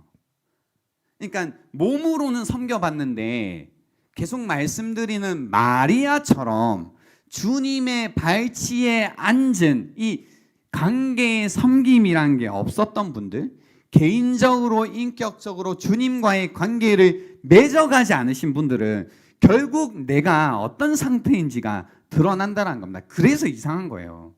그러니까 몸으로는 섬겨봤는데 계속 말씀드리는 마리아처럼 주님의 발치에 앉은 이 관계의 섬김이란 게 없었던 분들, 개인적으로 인격적으로 주님과의 관계를 맺어가지 않으신 분들은 결국 내가 어떤 상태인지가 드러난다는 겁니다. 그래서 이상한 거예요.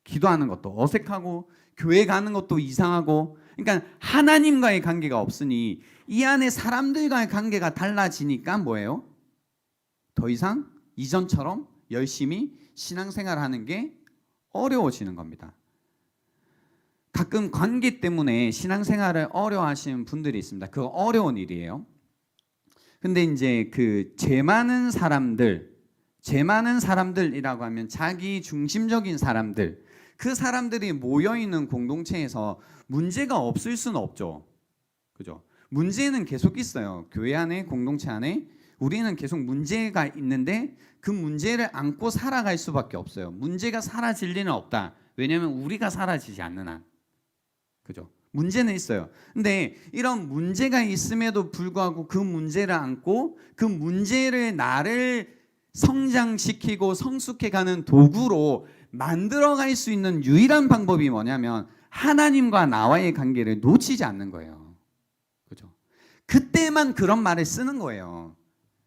기도하는 것도 어색하고 교회 가는 것도 이상하고, 그러니까 하나님과의 관계가 없으니 이 안에 사람들과의 관계가 달라지니까 뭐예요? 더 이상 이전처럼 열심히 신앙생활하는 게 어려워지는 겁니다. 가끔 관계 때문에 신앙생활을 어려워하시는 분들이 있습니다. 그거 어려운 일이에요. 근데 이제 그 죄 많은 사람들이라고 하면 자기 중심적인 사람들, 그 사람들이 모여 있는 공동체에서 문제가 없을 수는 없죠. 그죠? 문제는 계속 있어요. 교회 안에, 공동체 안에 우리는 계속 문제가 있는데 그 문제를 안고 살아갈 수밖에 없어요. 문제가 사라질 리는 없다. 왜냐하면 우리가 사라지지 않는 한. 그죠? 문제는 있어요. 근데 이런 문제가 있음에도 불구하고 그 문제를 안고 그 문제를 나를 성장시키고 성숙해가는 도구로 만들어갈 수 있는 유일한 방법이 뭐냐면 하나님과 나와의 관계를 놓치지 않는 거예요. 그죠? 그때만 그런 말을 쓰는 거예요.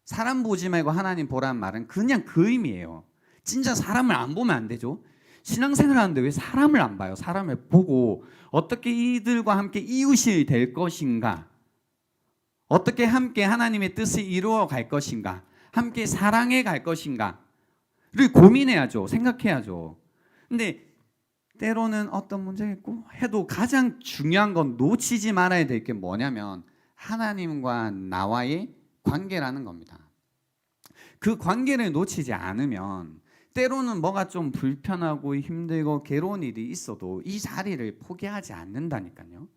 사람 보지 말고 하나님 보라는 말은 그냥 그 의미예요. 진짜 사람을 안 보면 안 되죠. 신앙생활 하는데 왜 사람을 안 봐요? 사람을 보고 어떻게 이들과 함께 이웃이 될 것인가, 어떻게 함께 하나님의 뜻을 이루어 갈 것인가, 함께 사랑해 갈 것인가를 고민해야죠. 생각해야죠. 근데 때로는 어떤 문제가 있고 해도 가장 중요한 건 놓치지 말아야 될 게 뭐냐면 하나님과 나와의 관계라는 겁니다. 그 관계를 놓치지 않으면 때로는 뭐가 좀 불편하고 힘들고 괴로운 일이 있어도 이 자리를 포기하지 않는다니까요.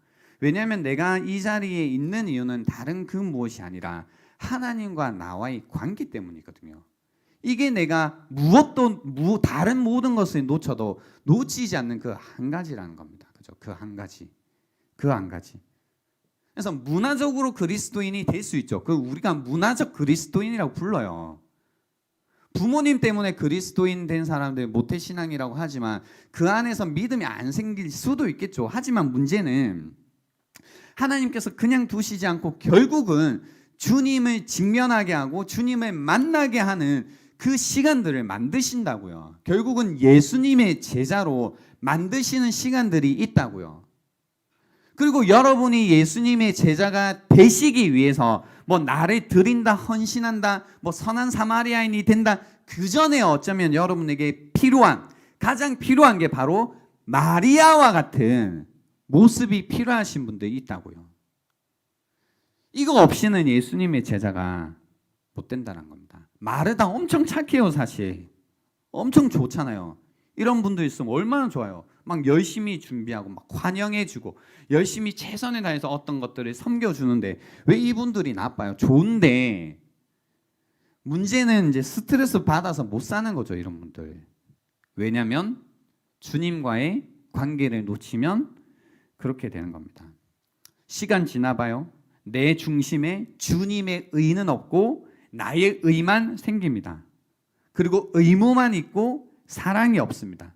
왜냐하면 내가 이 자리에 있는 이유는 다른 그 무엇이 아니라 하나님과 나와의 관계 때문이거든요. 이게 내가 다른 모든 것을 놓쳐도 놓치지 않는 그 한 가지라는 겁니다. 그죠? 그 한 가지. 그래서 문화적으로 그리스도인이 될 수 있죠. 그 우리가 문화적 그리스도인이라고 불러요. 부모님 때문에 그리스도인 된 사람들 모태신앙이라고 하지만 그 안에서 믿음이 안 생길 수도 있겠죠. 하지만 문제는 하나님께서 그냥 두시지 않고 결국은 주님을 직면하게 하고 주님을 만나게 하는 그 시간들을 만드신다고요. 결국은 예수님의 제자로 만드시는 시간들이 있다고요. 그리고 여러분이 예수님의 제자가 되시기 위해서 뭐 나를 드린다, 헌신한다, 뭐 선한 사마리아인이 된다, 그 전에 어쩌면 여러분에게 가장 필요한 게 바로 마리아와 같은 모습이 필요하신 분들이 있다고요. 이거 없이는 예수님의 제자가 못 된다는 겁니다. 마르다 엄청 착해요. 사실 엄청 좋잖아요. 이런 분들 있으면 얼마나 좋아요. 막 열심히 준비하고 막 환영해주고 열심히 최선을 다해서 어떤 것들을 섬겨주는데 왜 이분들이 나빠요? 좋은데 문제는 이제 스트레스 받아서 못 사는 거죠. 이런 분들. 왜냐하면 주님과의 관계를 놓치면 그렇게 되는 겁니다. 시간 지나봐요. 내 중심에 주님의 의는 없고 나의 의만 생깁니다. 그리고 의무만 있고 사랑이 없습니다.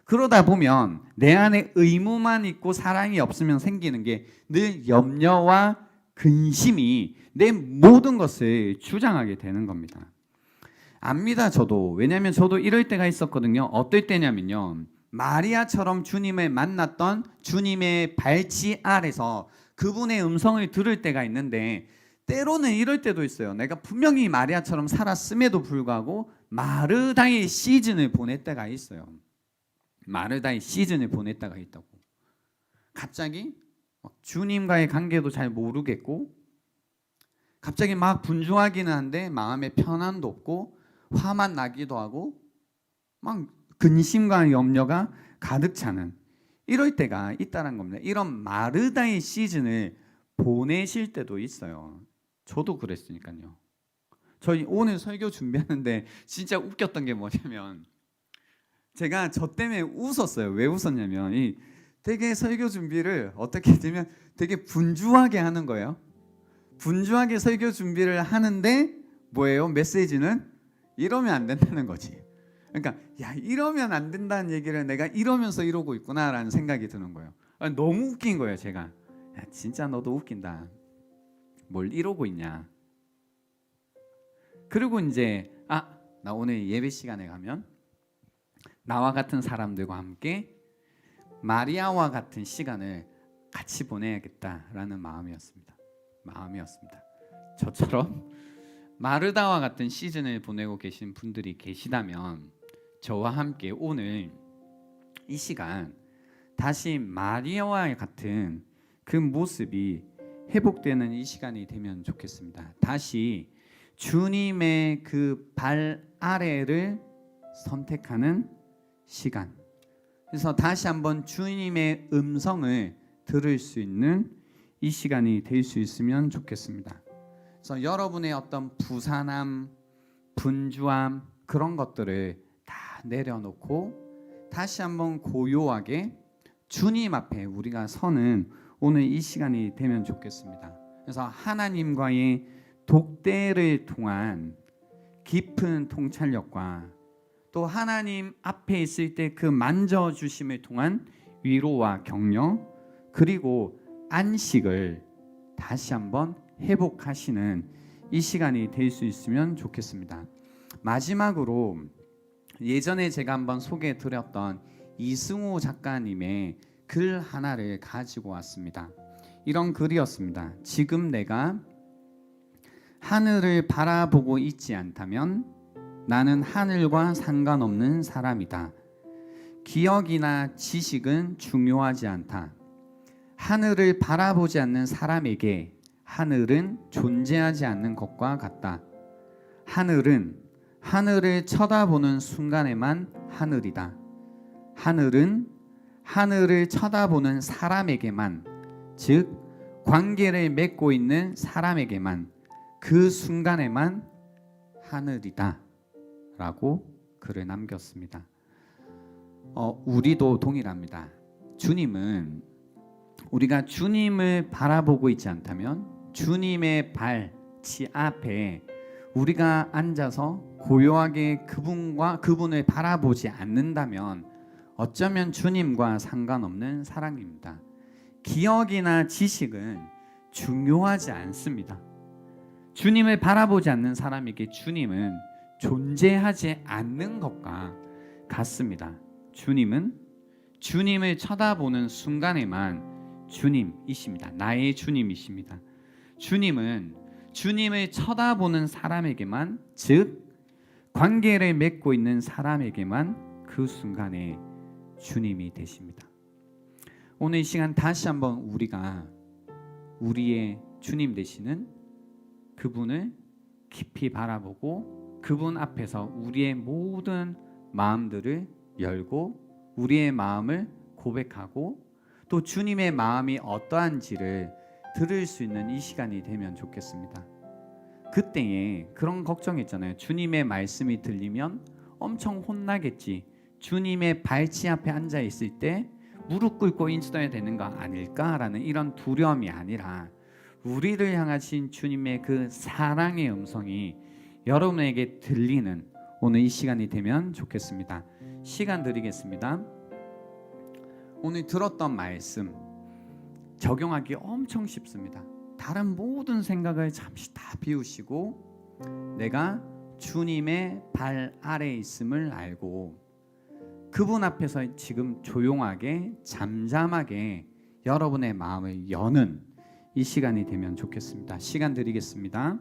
그러다 보면 내 안에 의무만 있고 사랑이 없으면 생기는 게 늘 염려와 근심이 내 모든 것을 주장하게 되는 겁니다. 압니다. 저도. 왜냐하면 저도 이럴 때가 있었거든요. 어떨 때냐면요, 마리아처럼 주님을 만났던 주님의 발치 아래서 그분의 음성을 들을 때가 있는데 때로는 이럴 때도 있어요. 내가 분명히 마리아처럼 살았음에도 불구하고 마르다의 시즌을 보낼 때가 있어요. 마르다의 시즌을 보낼 때가 있다고. 갑자기 주님과의 관계도 잘 모르겠고 갑자기 막 분주하기는 한데 마음에 편안도 없고 화만 나기도 하고 막 근심과 염려가 가득 차는 이럴 때가 있다는 겁니다. 이런 마르다의 시즌을 보내실 때도 있어요. 저도 그랬으니까요. 저희 오늘 설교 준비하는데 진짜 웃겼던 게 뭐냐면 제가 저 때문에 웃었어요. 왜 웃었냐면 되게 설교 준비를 어떻게 되면 되게 분주하게 하는 거예요. 분주하게 설교 준비를 하는데 뭐예요? 메시지는 이러면 안 된다는 거지. 그러니까 야, 이러면 안 된다는 얘기를 내가 이러면서 이러고 있구나라는 생각이 드는 거예요. 너무 웃긴 거예요. 제가 야, 진짜 너도 웃긴다. 뭘 이러고 있냐. 그리고 이제 나 오늘 예배 시간에 가면 나와 같은 사람들과 함께 마리아와 같은 시간을 같이 보내야겠다라는 마음이었습니다. 저처럼 마르다와 같은 시즌을 보내고 계신 분들이 계시다면 저와 함께 오늘 이 시간 다시 마리아와 같은 그 모습이 회복되는 이 시간이 되면 좋겠습니다. 다시 주님의 그 발 아래를 선택하는 시간. 그래서 다시 한번 주님의 음성을 들을 수 있는 이 시간이 될 수 있으면 좋겠습니다. 그래서 여러분의 어떤 부산함, 분주함 그런 것들을 다 내려놓고 다시 한번 고요하게 주님 앞에 우리가 서는 오늘 이 시간이 되면 좋겠습니다. 그래서 하나님과의 독대를 통한 깊은 통찰력과 또 하나님 앞에 있을 때 그 만져주심을 통한 위로와 격려 그리고 안식을 다시 한번 회복하시는 이 시간이 될 수 있으면 좋겠습니다. 마지막으로 예전에 제가 한번 소개해 드렸던 이승우 작가님의 글 하나를 가지고 왔습니다. 이런 글이었습니다. 지금 내가 하늘을 바라보고 있지 않다면 나는 하늘과 상관없는 사람이다. 기억이나 지식은 중요하지 않다. 하늘을 바라보지 않는 사람에게 하늘은 존재하지 않는 것과 같다. 하늘은 하늘을 쳐다보는 순간에만 하늘이다. 하늘은 하늘을 쳐다보는 사람에게만, 즉 관계를 맺고 있는 사람에게만 그 순간에만 하늘이다 라고 글을 남겼습니다. 우리도 동일합니다. 주님은 우리가 주님을 바라보고 있지 않다면, 주님의 발치 앞에 우리가 앉아서 고요하게 그분을 바라보지 않는다면 어쩌면 주님과 상관없는 사랑입니다. 기억이나 지식은 중요하지 않습니다. 주님을 바라보지 않는 사람에게 주님은 존재하지 않는 것과 같습니다. 주님은 주님을 쳐다보는 순간에만 주님이십니다. 나의 주님이십니다. 주님은 주님을 쳐다보는 사람에게만, 즉 관계를 맺고 있는 사람에게만 그 순간에 주님이 되십니다. 오늘 이 시간 다시 한번 우리가 우리의 주님 되시는 그분을 깊이 바라보고 그분 앞에서 우리의 모든 마음들을 열고 우리의 마음을 고백하고 또 주님의 마음이 어떠한지를 들을 수 있는 이 시간이 되면 좋겠습니다. 그때에 그런 걱정했잖아요. 주님의 말씀이 들리면 엄청 혼나겠지. 주님의 발치 앞에 앉아 있을 때 무릎 꿇고 인쳐야 되는 거 아닐까라는 이런 두려움이 아니라 우리를 향하신 주님의 그 사랑의 음성이 여러분에게 들리는 오늘 이 시간이 되면 좋겠습니다. 시간 드리겠습니다. 오늘 들었던 말씀 적용하기 엄청 쉽습니다. 다른 모든 생각을 잠시 다 비우시고 내가 주님의 발 아래에 있음을 알고 그분 앞에서 지금 조용하게 잠잠하게 여러분의 마음을 여는 이 시간이 되면 좋겠습니다. 시간 드리겠습니다.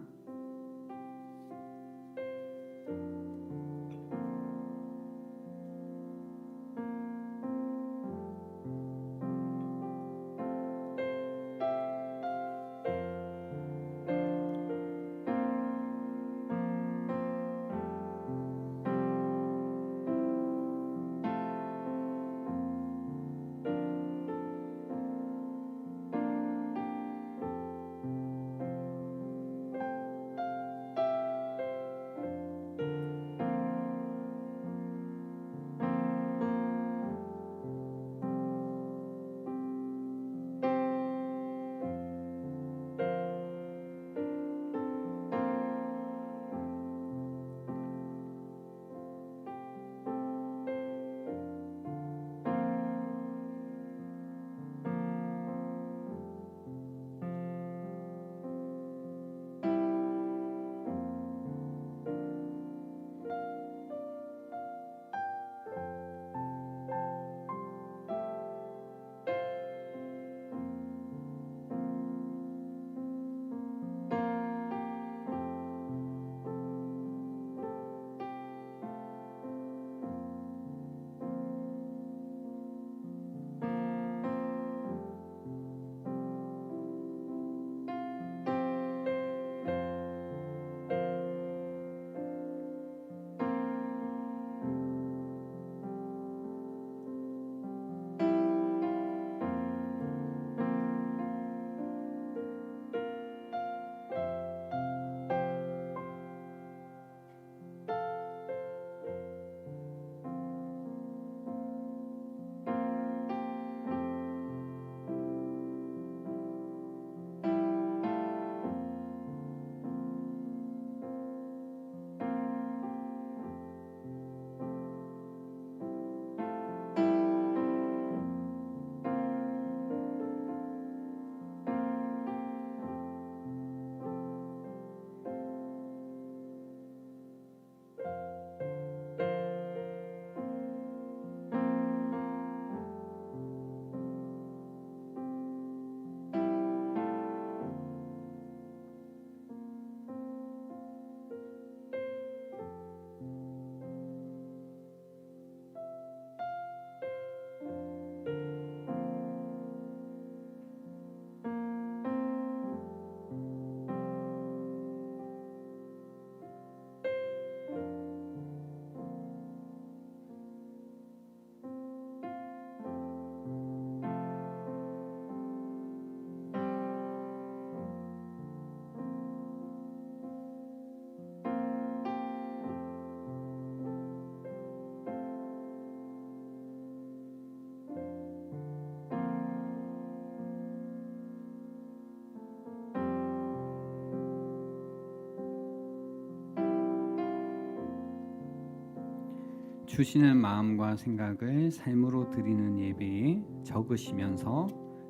주시는 마음과 생각을 삶으로 드리는 예배에 적으시면서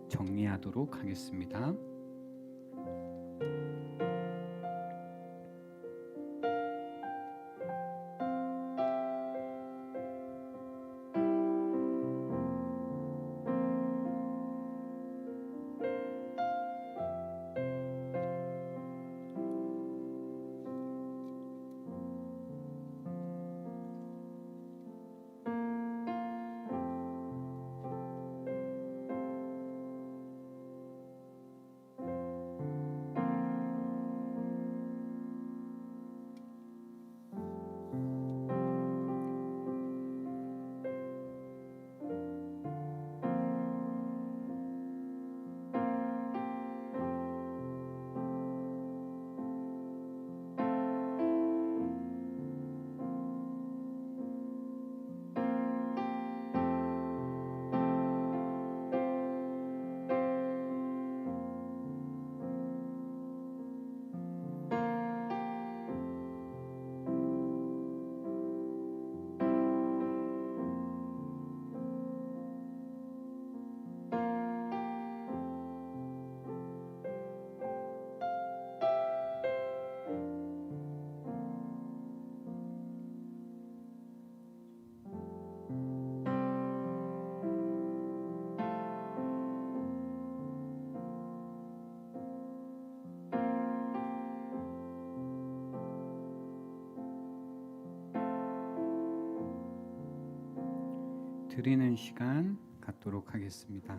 정리하도록 하겠습니다. 드리는 시간 갖도록 하겠습니다.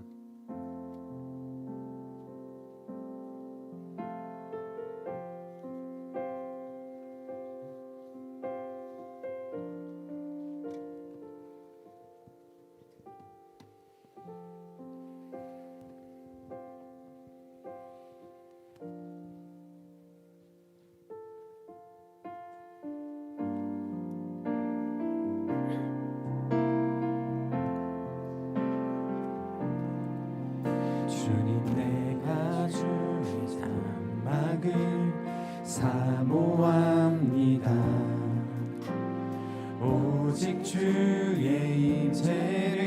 주님 내가 주의 장막을 사모합니다. 오직 주의 임재를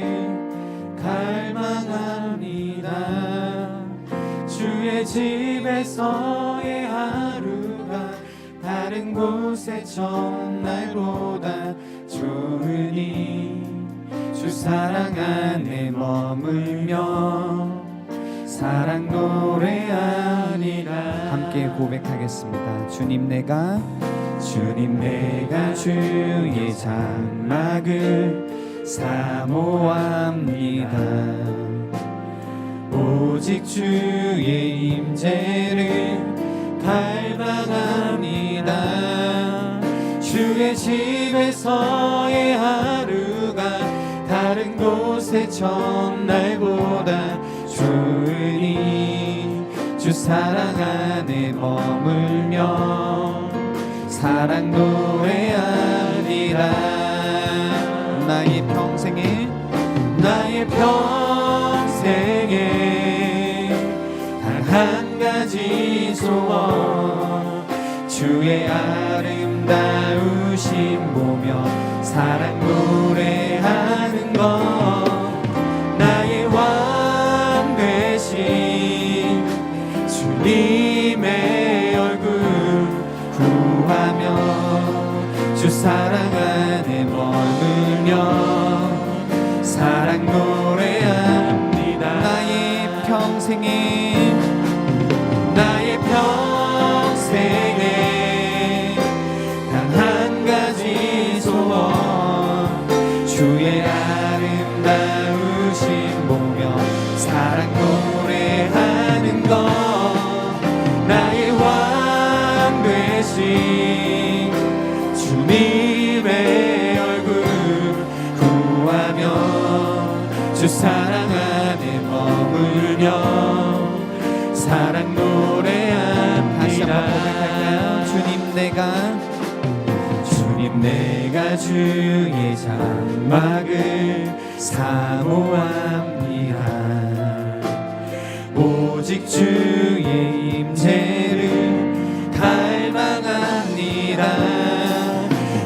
갈망합니다. 주의 집에서의 하루가 다른 곳의 첫날보다 좋으니 주 사랑 안에 머물며 사랑 노래하리라. 함께 고백하겠습니다. 주님 내가 주의 장막을 사모합니다. 오직 주의 임재를 갈망합니다. 주의 집에서의 하루가 다른 곳의 첫날보다 좋으니 주 사랑 안에 머물며 사랑 노래하리라. 나의 평생에 단 한 가지 소원, 주의 아름다우심 보며 사랑 노래하는 것. 나의 왕 되신 주님의 얼굴 구하며 주 사랑 안에 머물며 사랑 노래합니다. 나의 평생에 단 한 가지 소원, 주의 아름다우심 보며 사랑 노래하는 것. 나의 왕 되신 주님의 얼굴 구하며 주 사랑 안에 머물며 사랑 노래합니다. 다시 한번 고백할까요? 주님 내가 주의 장막을 사모합니다. 오직 주의 임재를 갈망합니다.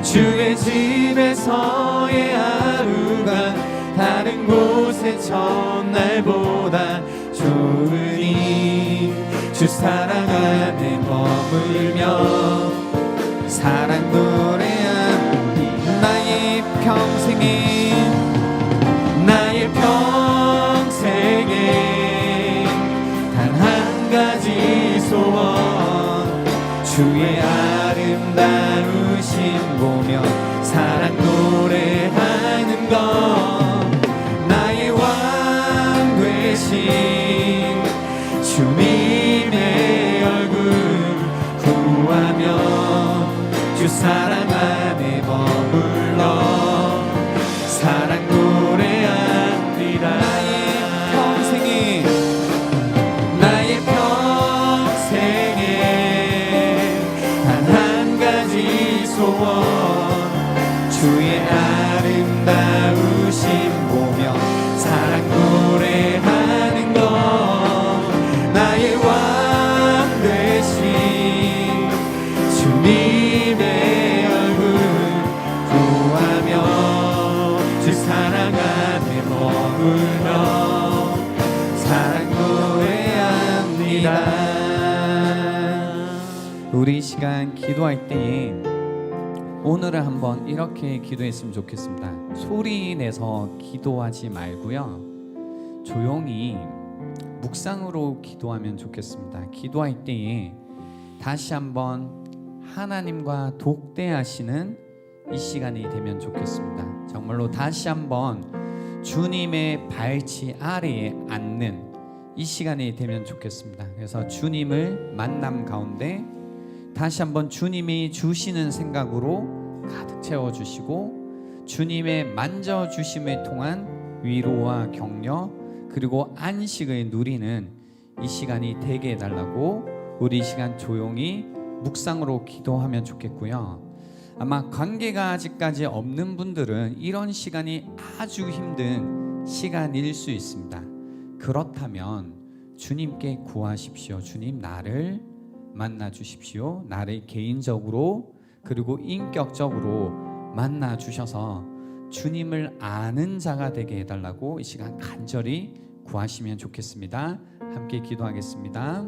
주의 집에서의 첫날보다 좋으니 주 사랑 안에 머물며 사랑 노래한 나의 평생에 단 한 가지 소원 주의 아름다우심 보며 사랑 노래하는 것 나의 왕 되신 주님의 얼굴 구하며 주 사랑 안에 머물러 사랑 노래합니다. 나의 평생에 단 한 가지 소원 주의 아름다우심 보며 사랑 노래하는 것 나의 왕 되신 주님의 얼굴 구하며 주 사랑 안에 머물러 사랑 노래합니다. 우리 이 시간 기도할 때에 오늘은 한번 이렇게 기도했으면 좋겠습니다. 소리 내서 기도하지 말고요, 조용히 묵상으로 기도하면 좋겠습니다. 기도할 때에 다시 한번 하나님과 독대하시는 이 시간이 되면 좋겠습니다. 정말로 다시 한번 주님의 발치 아래에 앉는 이 시간이 되면 좋겠습니다. 그래서 주님을 만남 가운데 다시 한번 주님이 주시는 생각으로 가득 채워주시고 주님의 만져주심을 통한 위로와 격려 그리고 안식을 누리는 이 시간이 되게 해달라고 우리 이 시간 조용히 묵상으로 기도하면 좋겠고요. 아마 관계가 아직까지 없는 분들은 이런 시간이 아주 힘든 시간일 수 있습니다. 그렇다면 주님께 구하십시오. 주님, 나를 만나 주십시오. 나를 개인적으로 그리고 인격적으로 만나 주셔서 주님을 아는 자가 되게 해달라고 이 시간 간절히 구하시면 좋겠습니다. 함께 기도하겠습니다.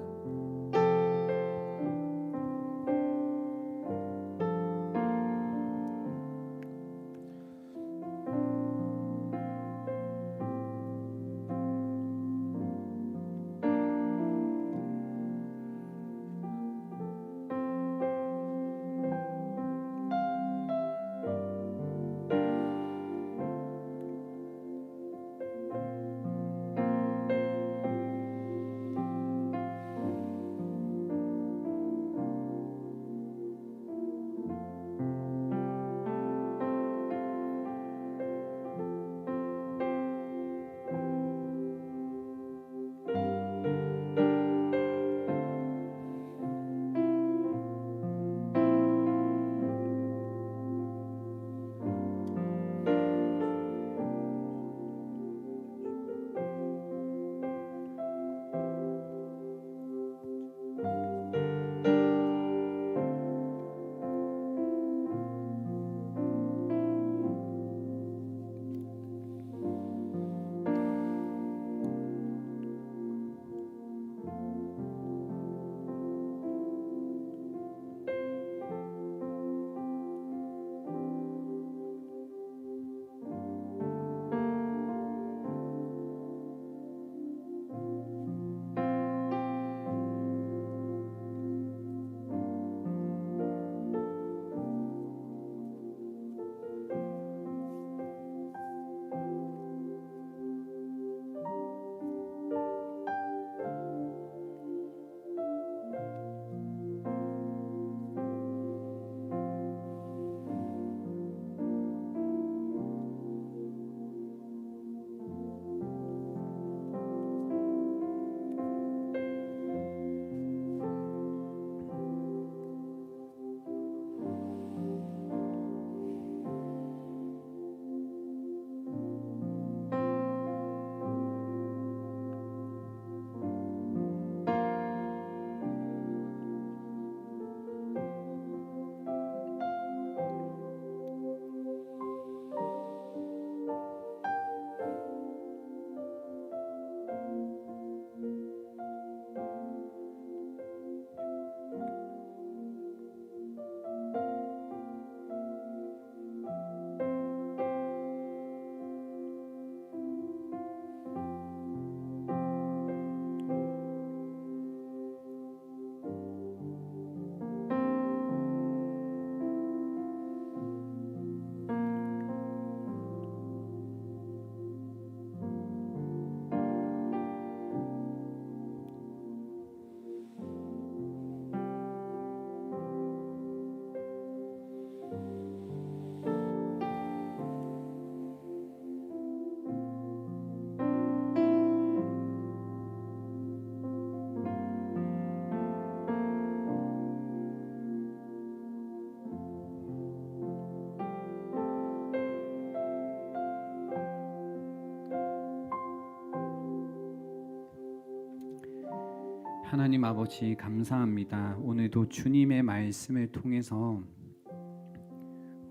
하나님 아버지 감사합니다. 오늘도 주님의 말씀을 통해서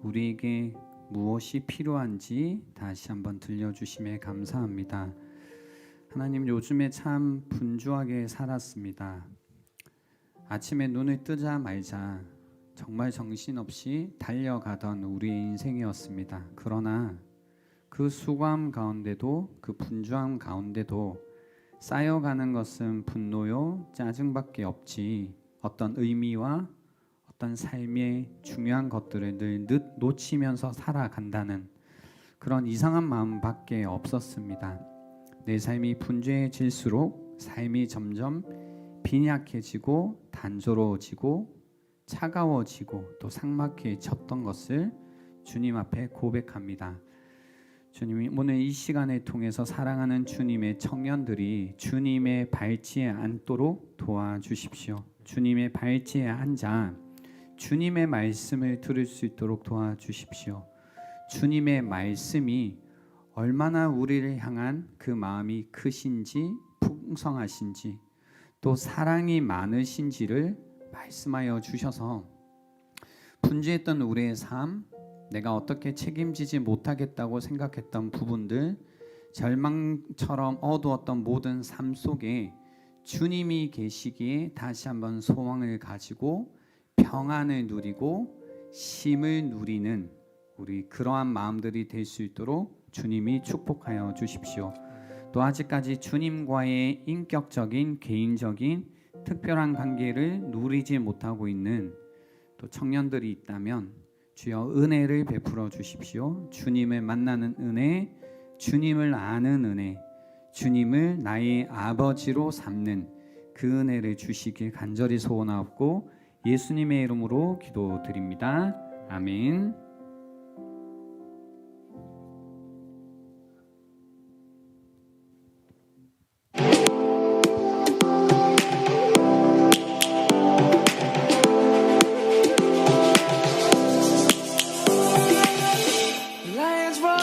우리에게 무엇이 필요한지 다시 한번 들려주심에 감사합니다. 하나님, 요즘에 참 분주하게 살았습니다. 아침에 눈을 뜨자 말자 정말 정신없이 달려가던 우리의 인생이었습니다. 그러나 그 수고함 가운데도, 그 분주함 가운데도 쌓여가는 것은 분노요 짜증밖에 없지, 어떤 의미와 어떤 삶의 중요한 것들을 늘 놓치면서 살아간다는 그런 이상한 마음밖에 없었습니다. 내 삶이 분주해질수록 삶이 점점 빈약해지고 단조로워지고 차가워지고 또 삭막해졌던 것을 주님 앞에 고백합니다. 주님이 오늘 이 시간을 통해서 사랑하는 주님의 청년들이 주님의 발치에 앉도록 도와주십시오. 주님의 발치에 앉아 주님의 말씀을 들을 수 있도록 도와주십시오. 주님의 말씀이 얼마나 우리를 향한 그 마음이 크신지, 풍성하신지, 또 사랑이 많으신지를 말씀하여 주셔서 분주했던 우리의 삶, 내가 어떻게 책임지지 못하겠다고 생각했던 부분들, 절망처럼 어두웠던 모든 삶 속에 주님이 계시기에 다시 한번 소망을 가지고 평안을 누리고 쉼을 누리는 우리 그러한 마음들이 될 수 있도록 주님이 축복하여 주십시오. 또 아직까지 주님과의 인격적인, 개인적인 특별한 관계를 누리지 못하고 있는 또 청년들이 있다면 주여 은혜를 베풀어 주십시오. 주님을 만나는 은혜, 주님을 아는 은혜, 주님을 나의 아버지로 삼는 그 은혜를 주시길 간절히 소원하옵고 예수님의 이름으로 기도드립니다. 아멘.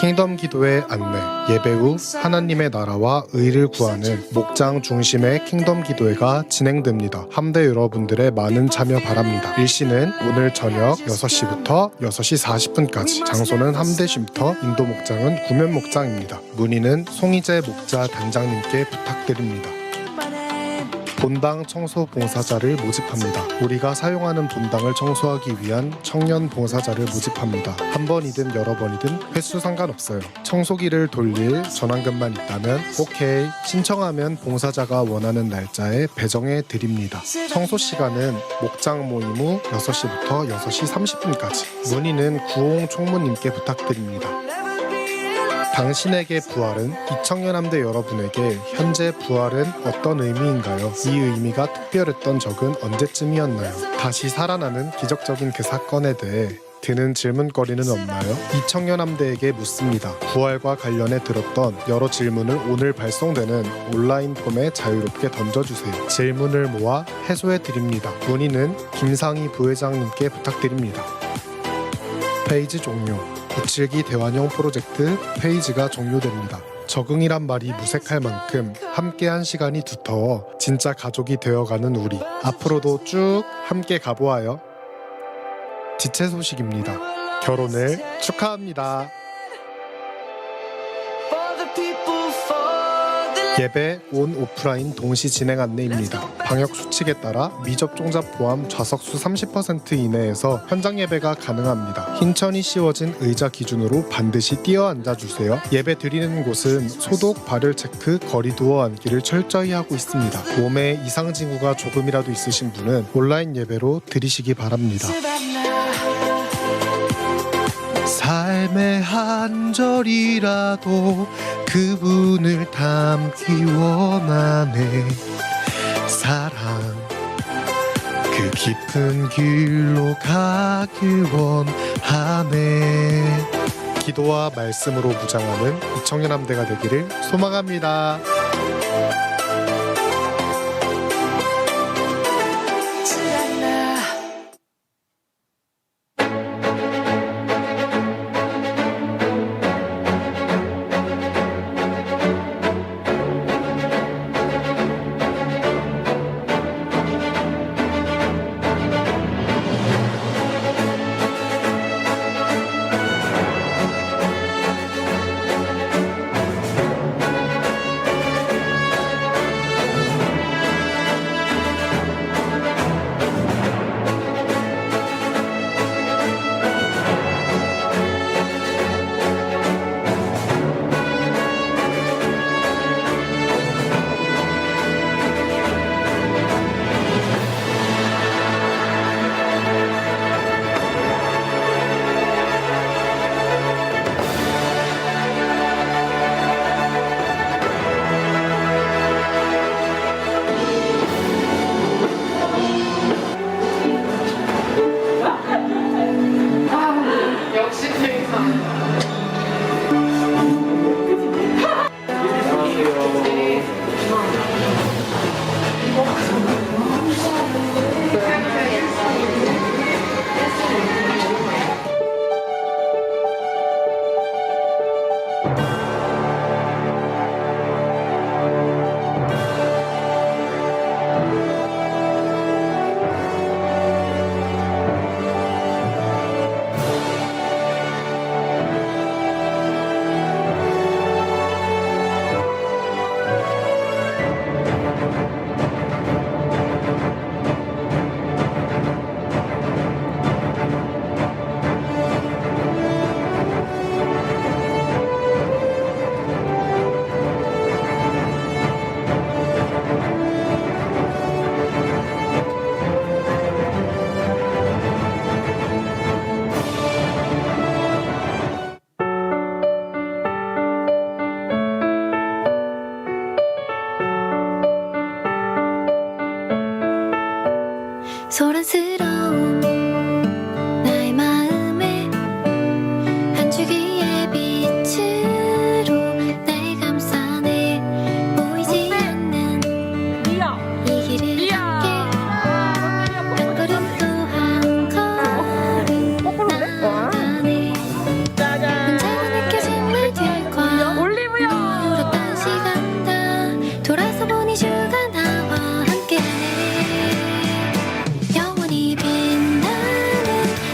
킹덤 기도의 안내, 예배 후 하나님의 나라와 의를 구하는 목장 중심의 킹덤 기도회가 진행됩니다. 함대 여러분들의 많은 참여 바랍니다. 일시는 오늘 저녁 6시부터 6시 40분까지, 장소는 함대 쉼터, 인도 목장은 구면 목장입니다. 문의는 송희재 목자 단장님께 부탁드립니다. 본당 청소 봉사자를 모집합니다. 우리가 사용하는 본당을 청소하기 위한 청년 봉사자를 모집합니다. 한 번이든 여러 번이든 횟수 상관없어요. 청소기를 돌릴 전환금만 있다면 오케이, 신청하면 봉사자가 원하는 날짜에 배정해 드립니다. 청소 시간은 목장 모임 후 6시부터 6시 30분까지. 문의는 구홍 총무님께 부탁드립니다. 당신에게 부활은 이청년함대 여러분에게 현재 부활은 어떤 의미인가요? 이 의미가 특별했던 적은 언제쯤이었나요? 다시 살아나는 기적적인 그 사건에 대해 드는 질문거리는 없나요? 이청년함대에게 묻습니다. 부활과 관련해 들었던 여러 질문을 오늘 발송되는 온라인 폼에 자유롭게 던져주세요. 질문을 모아 해소해드립니다. 문의는 김상희 부회장님께 부탁드립니다. 페이지 종료. 붙일기 대환영 프로젝트 페이지가 종료됩니다. 적응이란 말이 무색할 만큼 함께한 시간이 두터워 진짜 가족이 되어가는 우리. 앞으로도 쭉 함께 가보아요. 지체 소식입니다. 결혼을 축하합니다. 예배 온 오프라인 동시 진행 안내입니다. 방역 수칙에 따라 미접종자 포함 좌석수 30% 이내에서 현장 예배가 가능합니다. 흰천이 씌워진 의자 기준으로 반드시 뛰어 앉아주세요. 예배 드리는 곳은 소독, 발열 체크, 거리 두어 앉기를 철저히 하고 있습니다. 몸에 이상 징후가 조금이라도 있으신 분은 온라인 예배로 드리시기 바랍니다. 삶의 한 절이라도 그분을 담기 원하네. 사랑 그 깊은 길로 가길 원하네. 기도와 말씀으로 무장하는 이청년함대가 되기를 소망합니다. 소란스러운 나의 마음에 한 줄기의 빛으로 날 감싸네. 보이지 않는 이 길을 함께 한 걸음 또 한 걸음 나아가네. 혼자만 느껴진 내 뒷과 울었던 시간 다 돌아서 보니 주가 나와 함께하네. 영원히 빛나는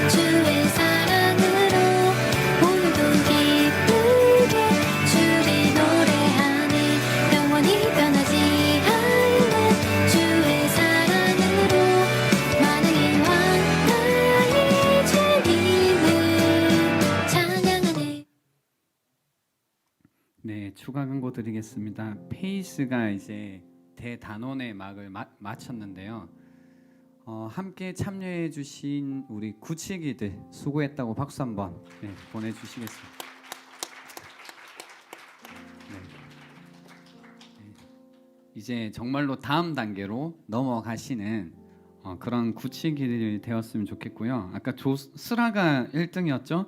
주의 사랑으로 오늘도 기쁘게 주를 노래하네. 영원히 변하지 않는 주의 사랑으로 만왕의 왕 나의 주님을 찬양하네. 네, 추가 광고 드리겠습니다. 페이스가 이제 대단원의 막을 마쳤는데요. 함께 참여해 주신 우리 구치기들 수고했다고 박수 한번 보내주시겠습니다. 네. 이제 정말로 다음 단계로 넘어가시는 그런 구치기들이 되었으면 좋겠고요. 아까 스라가 1등이었죠?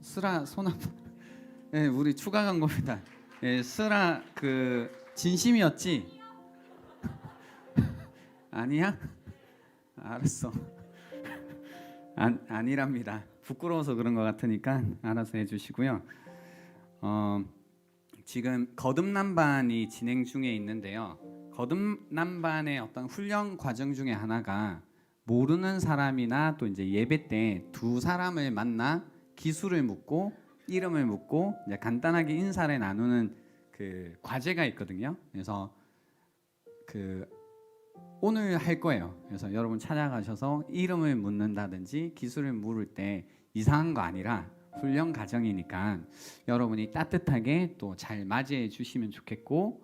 스라 손 한번. 네, 우리 추가 광고입니다. 네, 스라 그 진심이었지? 아니야? 알았어. 아니랍니다. 부끄러워서 그런 것 같으니까 알아서 해주시고요. 지금 거듭남반이 진행 중에 있는데요. 거듭남반의 어떤 훈련 과정 중에 하나가 모르는 사람이나 또 이제 예배 때 두 사람을 만나 기술을 묻고 이름을 묻고 이제 간단하게 인사를 나누는 그 과제가 있거든요. 그래서 그 오늘 할 거예요. 그래서 여러분 찾아가셔서 이름을 묻는다든지 기술을 물을 때 이상한 거 아니라 훈련 과정이니까 여러분이 따뜻하게 또 잘 맞이해 주시면 좋겠고,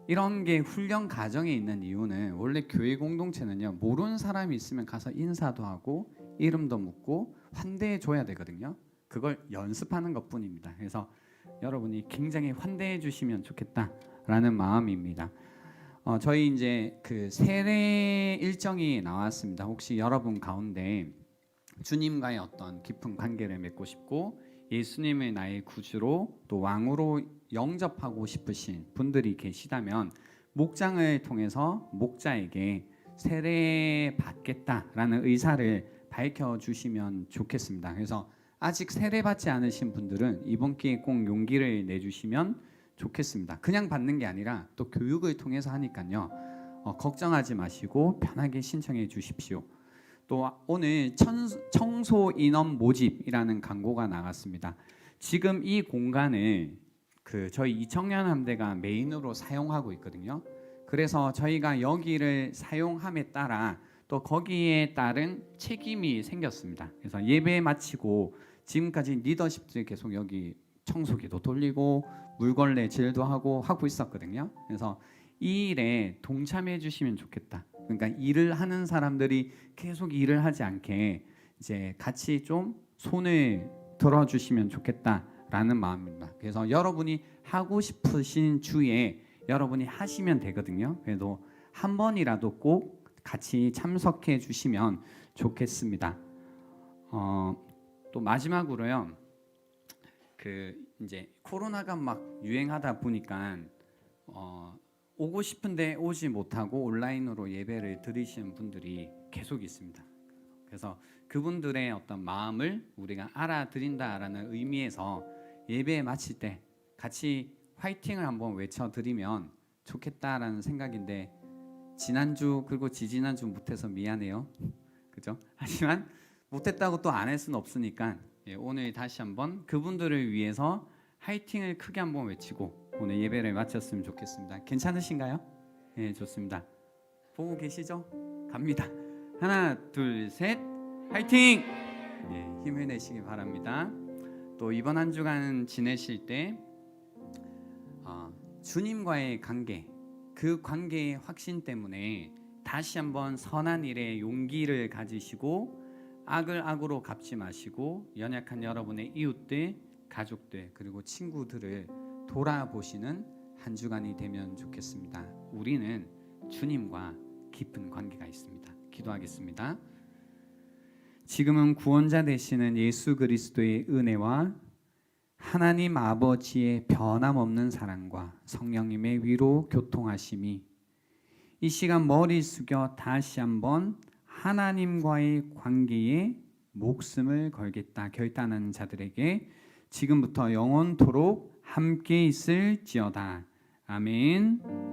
이런 게 훈련 과정에 있는 이유는 원래 교회 공동체는요, 모르는 사람이 있으면 가서 인사도 하고 이름도 묻고 환대해 줘야 되거든요. 그걸 연습하는 것뿐입니다. 그래서 여러분이 굉장히 환대해 주시면 좋겠다라는 마음입니다. 저희 이제 그 세례 일정이 나왔습니다. 혹시 여러분 가운데 주님과의 어떤 깊은 관계를 맺고 싶고 예수님을 나의 구주로 또 왕으로 영접하고 싶으신 분들이 계시다면 목장을 통해서 목자에게 세례 받겠다라는 의사를 밝혀주시면 좋겠습니다. 그래서 아직 세례 받지 않으신 분들은 이번 기회에 꼭 용기를 내주시면 좋겠습니다. 그냥 받는 게 아니라 또 교육을 통해서 하니까요. 걱정하지 마시고 편하게 신청해 주십시오. 또 오늘 청소 인원 모집이라는 광고가 나갔습니다. 지금 이 공간을 저희 이청년 함대가 메인으로 사용하고 있거든요. 그래서 저희가 여기를 사용함에 따라 또 거기에 따른 책임이 생겼습니다. 그래서 예배 마치고 지금까지 리더십들이 계속 여기 청소기도 돌리고 물걸레 질도 하고 있었거든요. 그래서 이 일에 동참해 주시면 좋겠다. 그러니까 일을 하는 사람들이 계속 일을 하지 않게 이제 같이 좀 손을 들어주시면 좋겠다라는 마음입니다. 그래서 여러분이 하고 싶으신 주에 여러분이 하시면 되거든요. 그래도 한 번이라도 꼭 같이 참석해 주시면 좋겠습니다. 또 마지막으로요. 이제 코로나가 막 유행하다 보니까 오고 싶은데 오지 못하고 온라인으로 예배를 드리시는 분들이 계속 있습니다. 그래서 그분들의 어떤 마음을 우리가 알아드린다라는 의미에서 예배 마칠 때 같이 화이팅을 한번 외쳐드리면 좋겠다라는 생각인데 지난주 그리고 지지난주 못해서 미안해요. 그죠? 하지만 못했다고 또 안 할 수는 없으니까 오늘 다시 한번 그분들을 위해서 화이팅을 크게 한번 외치고 오늘 예배를 마쳤으면 좋겠습니다. 괜찮으신가요? 네, 좋습니다. 보고 계시죠? 갑니다. 하나, 둘, 셋, 화이팅! 예, 힘을 내시기 바랍니다. 또 이번 한 주간 지내실 때 주님과의 관계, 그 관계의 확신 때문에 다시 한번 선한 일에 용기를 가지시고 악을 악으로 갚지 마시고 연약한 여러분의 이웃들, 가족들 그리고 친구들을 돌아보시는 한 주간이 되면 좋겠습니다. 우리는 주님과 깊은 관계가 있습니다. 기도하겠습니다. 지금은 구원자 되시는 예수 그리스도의 은혜와 하나님 아버지의 변함없는 사랑과 성령님의 위로 교통하심이 이 시간 머리 숙여 다시 한번 하나님과의 관계에 목숨을 걸겠다 결단하는 자들에게 지금부터 영원토록 함께 있을지어다. 아멘.